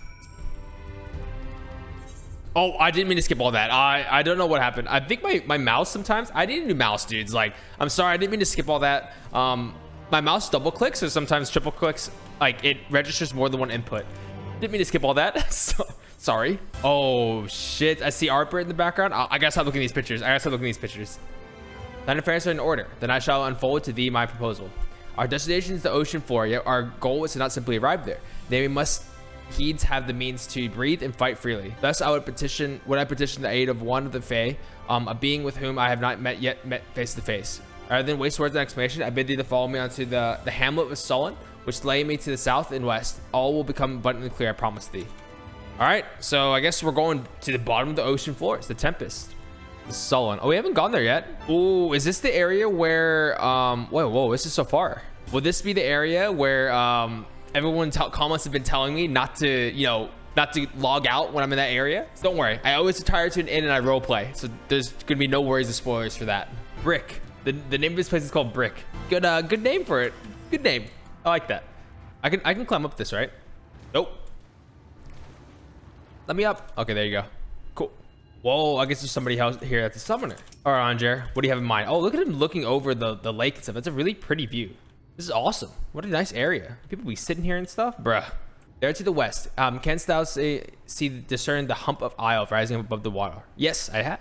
Oh, I didn't mean to skip all that. I don't know what happened. I think my mouse sometimes, I need a new mouse, dudes. Like, I'm sorry, I didn't mean to skip all that. My mouse double clicks or sometimes triple clicks. Like, it registers more than one input. Didn't mean to skip all that. So, sorry. Oh, shit. I see Ardbert in the background. I gotta stop looking at these pictures. Land affairs are in order. Then I shall unfold to thee my proposal. Our destination is the ocean floor, yet our goal is to not simply arrive there. Then we must heeds have the means to breathe and fight freely. Thus, I would petition the aid of one of the Fae, a being with whom I have not met face to face. Rather than waste words and explanation, I bid thee to follow me onto the hamlet of Sullen, which lay me to the south and west. All will become abundantly clear, I promise thee. All right, so I guess we're going to the bottom of the ocean floor. It's the Tempest. The Sullen. Oh, we haven't gone there yet. Ooh, is this the area where whoa, this is so far. Will this be the area where everyone comments have been telling me not to, not to log out when I'm in that area? Don't worry, I always retire to an inn and I roleplay, so there's gonna be no worries of spoilers for that. Brick. The name of this place is called Brick. Good name for it. Good name. I like that. I can climb up this, right? Nope. Let me up. Okay, there you go. Cool. Whoa, I guess there's somebody else here at the summoner. All right, Anjer, what do you have in mind? Oh, look at him looking over the lake and stuff. That's a really pretty view. This is awesome. What a nice area. People be sitting here and stuff. Bruh. There to the west. Canst thou discern the hump of isle rising above the water? Yes, I have.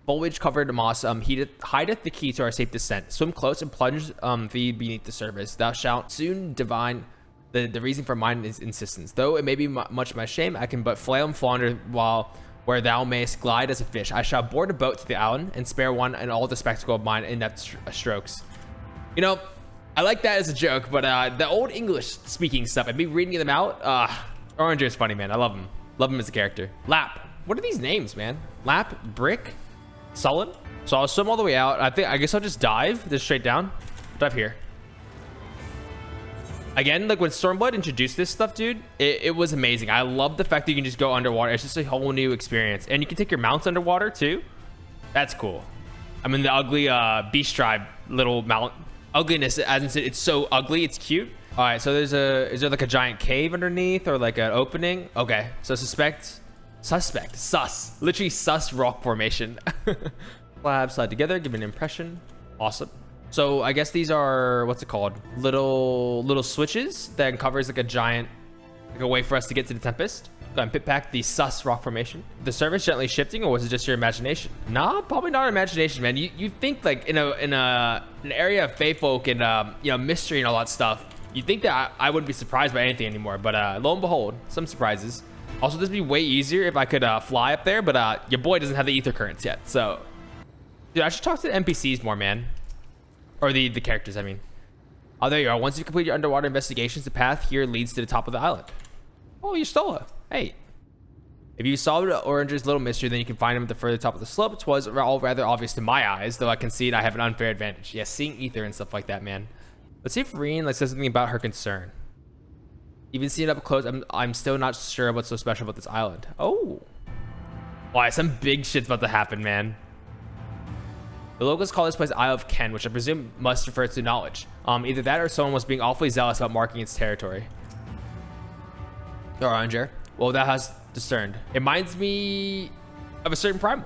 Foliage covered moss hideth the key to our safe descent. Swim close and plunge thee beneath the surface. Thou shalt soon divine the reason for mine is insistence. Though it may be much my shame, I can but flail and flounder where thou mayest glide as a fish. I shall board a boat to the island and spare one and all the spectacle of mine inept strokes. I like that as a joke, but the old English speaking stuff and me reading them out, Oranger is funny, man. I love him. Love him as a character. Lap. What are these names, man? Lap, Brick, Sullen. So I'll swim all the way out. I guess I'll just dive this straight down. Dive here. Again, like when Stormblood introduced this stuff, dude, it was amazing. I love the fact that you can just go underwater. It's just a whole new experience. And you can take your mounts underwater too. That's cool. I'm in the ugly beast tribe little mount. Ugliness, as in it's so ugly, it's cute. All right, so is there like a giant cave underneath or like an opening? Okay, so sus, literally sus rock formation. Slabs slide together, give an impression. Awesome. So I guess these are, what's it called? Little switches that covers like a giant, like a way for us to get to the Tempest. Go ahead and pit pack the sus rock formation. The surface gently shifting, or was it just your imagination? Nah, probably not imagination, man. You think like in an area of Fae folk and mystery and all that stuff, you think that I wouldn't be surprised by anything anymore. But lo and behold, some surprises. Also, this would be way easier if I could fly up there, but your boy doesn't have the ether currents yet. So, dude, I should talk to the NPCs more, man, or the characters. I mean, oh, there you are. Once you complete your underwater investigations, the path here leads to the top of the island. Oh, you stole it. Hey, if you solved Orange's little mystery, then you can find him at the further top of the slope. It was all rather obvious to my eyes, though I can see I have an unfair advantage. Yeah, seeing ether and stuff like that, man. Let's see if Reen says something about her concern. Even seeing it up close, I'm still not sure what's so special about this island. Oh, why? Some big shit's about to happen, man. The locals call this place Isle of Ken, which I presume must refer to knowledge. Either that or someone was being awfully zealous about marking its territory. Oranger. Well, that has discerned. It reminds me of a certain primal.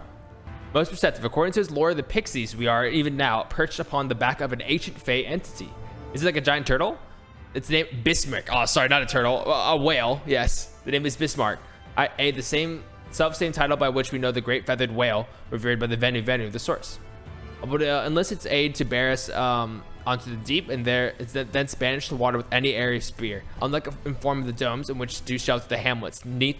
Most perceptive. According to his lore, the Pixies, we are even now perched upon the back of an ancient Fae entity. Is it like a giant turtle? It's named Bismarck. Oh, sorry, not a turtle. A whale. Yes, the name is Bismarck. I ate the same title by which we know the great feathered whale revered by the Venu, the source. But enlist its aid to bear us onto the deep, and there it's then Spanish the water with any area spear. Unlike in form of the domes in which do shelter the hamlets neath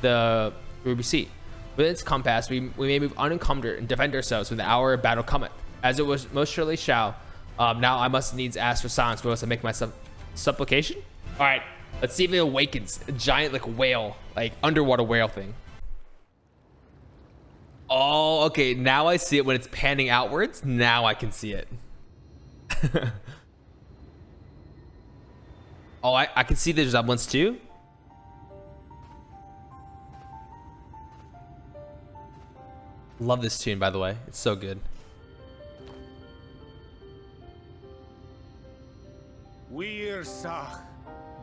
the Ruby Sea. With its compass, we may move unencumbered and defend ourselves when the hour of battle cometh, as it was most surely shall. Now I must needs ask for silence, or else I make my supplication. All right, let's see if it awakens a giant like whale, like underwater whale thing. Oh, okay. Now I see it when it's panning outwards. Now I can see it. Oh, I can see the resemblance too. Love this tune, by the way. It's so good. Wir Sach,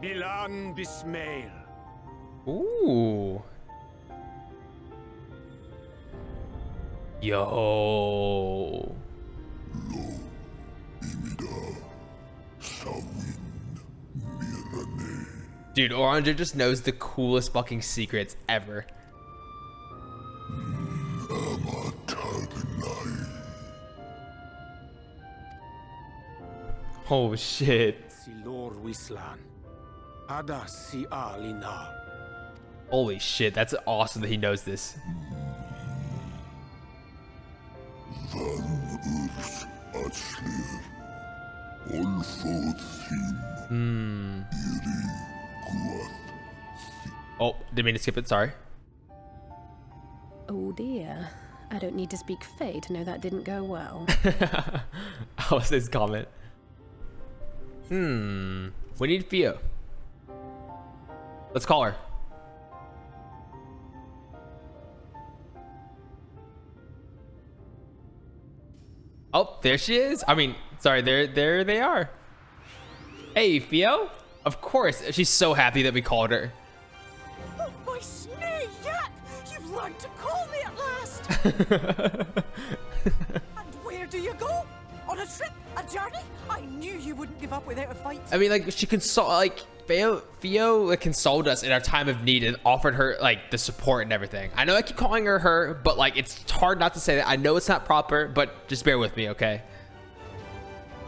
Bilan Bismail. Ooh. Yo. Dude, Oranger just knows the coolest fucking secrets ever. Oh shit. Holy shit, that's awesome that he knows this. Oh, didn't mean to skip it, sorry. Oh dear. I don't need to speak Fey to know that didn't go well. How was this comment? We need Fio. Let's call her. Oh, there she is. I mean, sorry, there they are. Hey, Fio. Of course, she's so happy that we called her. Oh, my snake yak! You've learned to call me at last. And where do you go? On a trip? A journey? I knew you wouldn't give up without a fight. I mean, like, she console, like, Fio like, consoled us in our time of need and offered her, like, the support and everything. I know I keep calling her, but, like, it's hard not to say that. I know it's not proper, but just bear with me, okay?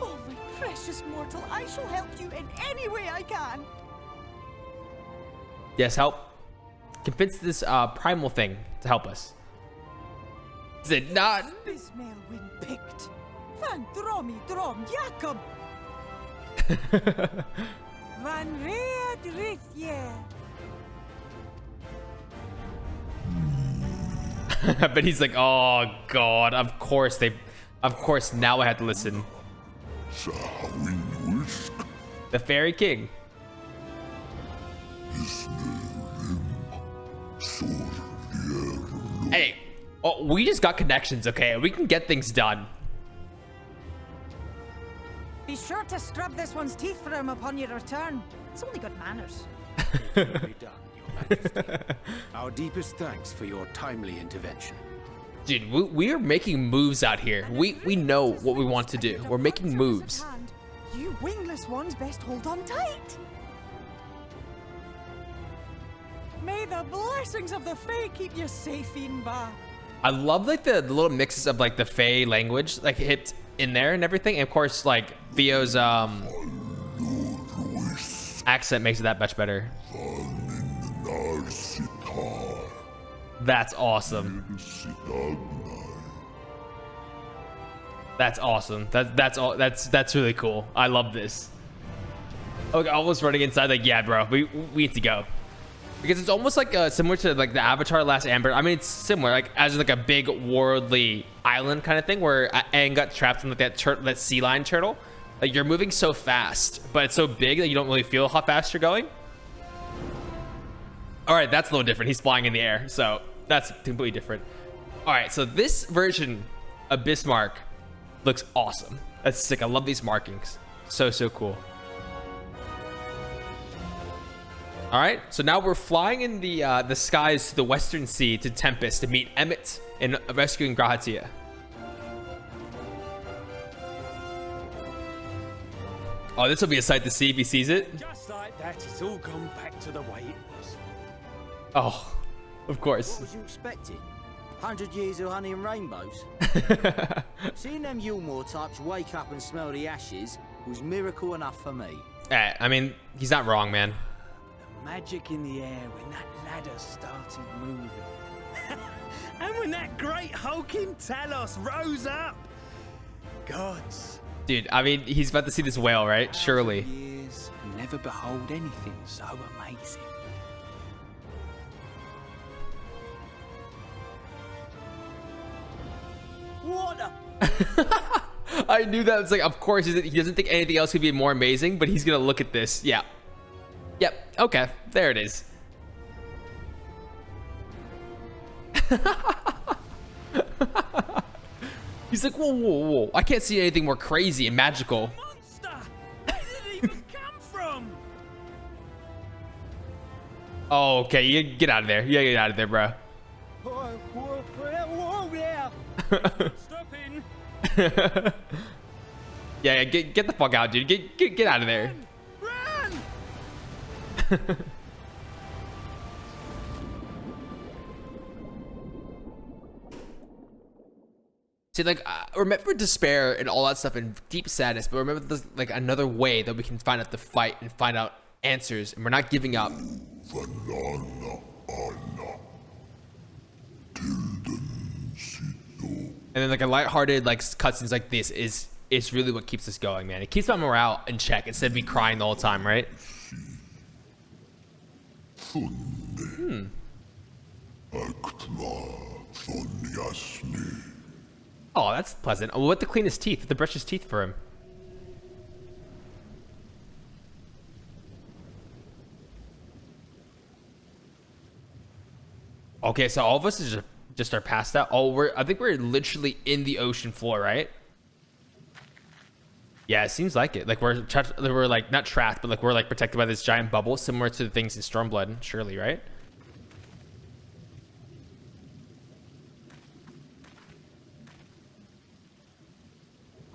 Oh, my precious mortal, I shall help you in any way I can. Yes, help. Convince this primal thing to help us. Is it not? Bismail win picked. Van Dromi Drom Jacob. Van Reed Rithje. But he's like, oh god, of course now I have to listen. The Fairy King. Hey, oh, we just got connections, okay? We can get things done. Be sure to scrub this one's teeth for him upon your return. It's only good manners. Very done, Your Majesty. Our deepest thanks for your timely intervention. Dude, we are making moves out here. We know what we want to do. We're making moves. You wingless ones best hold on tight. May the blessings of the Fae keep you safe, Inba. I love like the little mixes of like the Fae language like hit in there and everything. And of course, like Fio's accent makes it that much better. That's awesome. That's awesome. That's really cool. I love this. Okay, almost running inside. Like, yeah, bro, we need to go. Because it's almost like similar to like the Avatar Last Amber. I mean, it's similar, like as like a big worldly island kind of thing where Aang got trapped in like that sea lion turtle. Like you're moving so fast, but it's so big that you don't really feel how fast you're going. All right, that's a little different. He's flying in the air, so that's completely different. All right, so this version of Bismarck looks awesome. That's sick. I love these markings. So cool. All right, so now we're flying in the skies to the Western Sea to Tempest to meet Emet and rescuing Graha Tia. Oh, this will be a sight to see if he sees it. Just like that, it's all gone back to the way it was. Oh, of course. What was you expecting? 100 years of honey and rainbows? Seeing them Yooooo types wake up and smell the ashes was miracle enough for me. I mean, he's not wrong, man. The magic in the air when that ladder started moving. And when that great hulking Talos rose up. Gods. Dude, I mean, he's about to see this whale, right? Surely. Years and never behold anything so amazing. What a... I knew that. It's like, of course, he doesn't think anything else could be more amazing, but he's gonna look at this. Yeah. Yep. Okay. There it is. He's like, whoa, whoa, whoa! I can't see anything more crazy and magical. Monster! Where did it even come from? Oh, okay. You get out of there. You get out of there, bro. Whoa there! Stopping! Yeah, get the fuck out, dude. Get out of there. Run! See, like, remember despair and all that stuff and deep sadness, but remember there's like another way that we can find out the fight and find out answers, and we're not giving up. And then like a lighthearted like cutscenes like this is really what keeps us going, man. It keeps my morale in check instead of me crying the whole time, right? Oh, that's pleasant. Oh, what to clean his teeth? To brush his teeth for him. Okay, so all of us is just are past that. Oh, I think we're literally in the ocean floor, right? Yeah, it seems like it. Like we're like not trapped, but like we're like protected by this giant bubble, similar to the things in Stormblood, surely, right?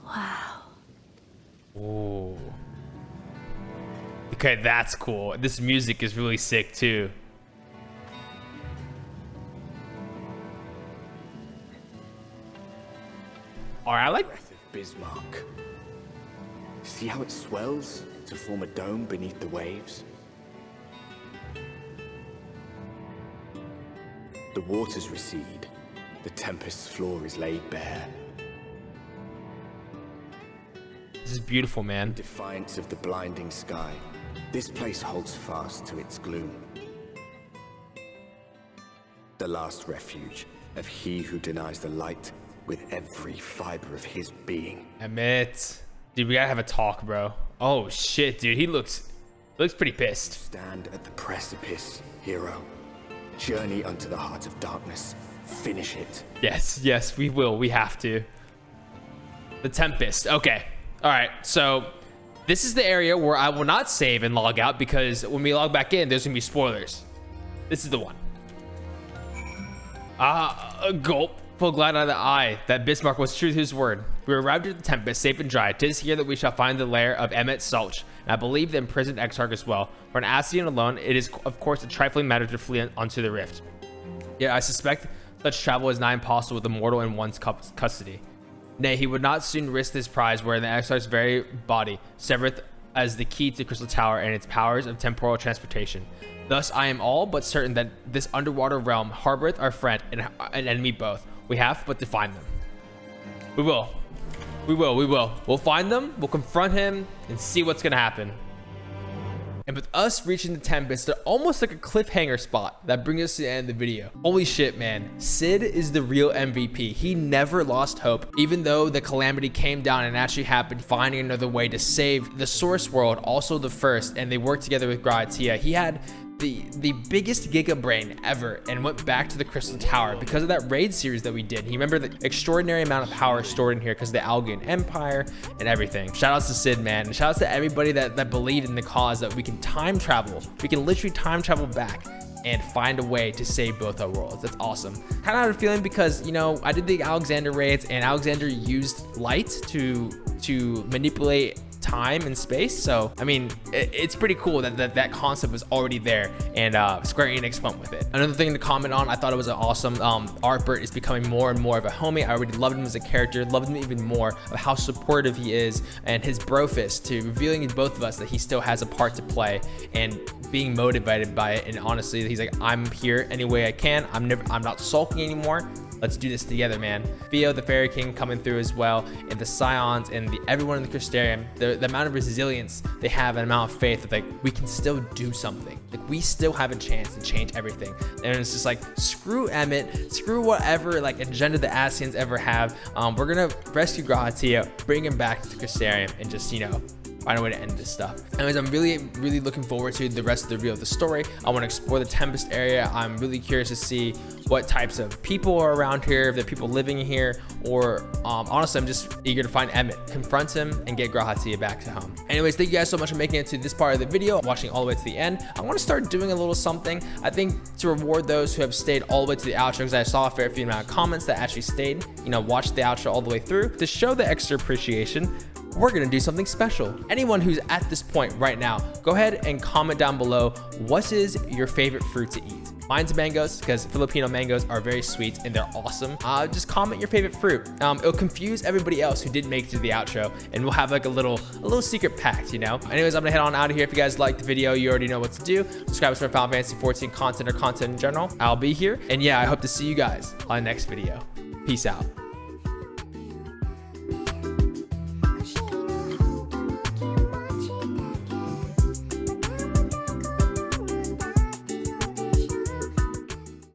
Wow. Ooh. Okay, that's cool. This music is really sick too. Alright, I like Breath of Bismarck. See how it swells to form a dome beneath the waves? The waters recede. The Tempest's floor is laid bare. This is beautiful, man. In defiance of the blinding sky, this place holds fast to its gloom. The last refuge of he who denies the light with every fiber of his being. Emet. Dude, we gotta have a talk, bro. Oh shit, dude. He looks pretty pissed. Stand at the precipice, hero. Journey unto the heart of darkness. Finish it. Yes, we will. We have to. The Tempest. Okay. All right. So this is the area where I will not save and log out because when we log back in, there's gonna be spoilers. This is the one. A gulp. Full glad out of the eye that Bismarck was true to his word. We arrived at the Tempest, safe and dry. 'Tis here that we shall find the lair of Emet Sulch, and I believe the imprisoned Exarch as well. For an Ascian alone, it is of course a trifling matter to flee onto the rift. Yet I suspect such travel is nigh impossible with a mortal in one's custody. Nay, he would not soon risk this prize where the Exarch's very body serveth as the key to Crystal Tower and its powers of temporal transportation. Thus, I am all but certain that this underwater realm harboreth our friend and an enemy both. We have but to find them. We will. We'll find them, we'll confront him, and see what's gonna happen. And with us reaching the Tempest, they're almost like a cliffhanger spot that brings us to the end of the video. Holy shit, man. Sid is the real MVP. He never lost hope. Even though the Calamity came down and actually happened, finding another way to save the source world, also the first, and they worked together with Graha Tia. He had the biggest giga brain ever and went back to the Crystal Tower because of that raid series that we did. He remembered the extraordinary amount of power stored in here because of the Algan Empire and everything. Shout outs to Sid, man. And shout outs to everybody that believed in the cause that we can time travel. We can literally time travel back and find a way to save both our worlds. That's awesome. Kind of had a feeling because, you know, I did the Alexander raids and Alexander used light to manipulate time and space. So I mean, it's pretty cool that concept was already there, and Square Enix went with it. Another thing to comment on, I thought it was an awesome. Ardbert is becoming more and more of a homie. I already loved him as a character, loved him even more of how supportive he is, and his brofist to revealing to both of us that he still has a part to play and being motivated by it. And honestly, he's like, I'm here any way I can. I'm not sulking anymore. Let's do this together, man. Theo, the Fairy King, coming through as well, and the Scions, and everyone in the Crystarium, the amount of resilience they have, and amount of faith that like we can still do something. Like we still have a chance to change everything. And it's just like, screw Emet, screw whatever like agenda the Scions ever have. We're gonna rescue Graha Tia, bring him back to the Crystarium, and just, you know, find a way to end this stuff. Anyways, I'm really looking forward to the rest of the reveal of the story. I want to explore the Tempest area. I'm really curious to see what types of people are around here, if there are people living here, or honestly, I'm just eager to find Emet, confront him, and get Graha Tia back to home. Anyways, thank you guys so much for making it to this part of the video, watching all the way to the end. I want to start doing a little something, I think, to reward those who have stayed all the way to the outro, because I saw a fair few amount of comments that actually stayed, you know, watched the outro all the way through. To show the extra appreciation, we're gonna do something special. Anyone who's at this point right now, go ahead and comment down below, what is your favorite fruit to eat? Mine's mangoes, because Filipino mangoes are very sweet and they're awesome. Just comment your favorite fruit. It'll confuse everybody else who didn't make it to the outro, and we'll have like a little secret pact, you know? Anyways, I'm gonna head on out of here. If you guys liked the video, you already know what to do. Subscribe to my Final Fantasy 14 content or content in general. I'll be here. And yeah, I hope to see you guys on the next video. Peace out.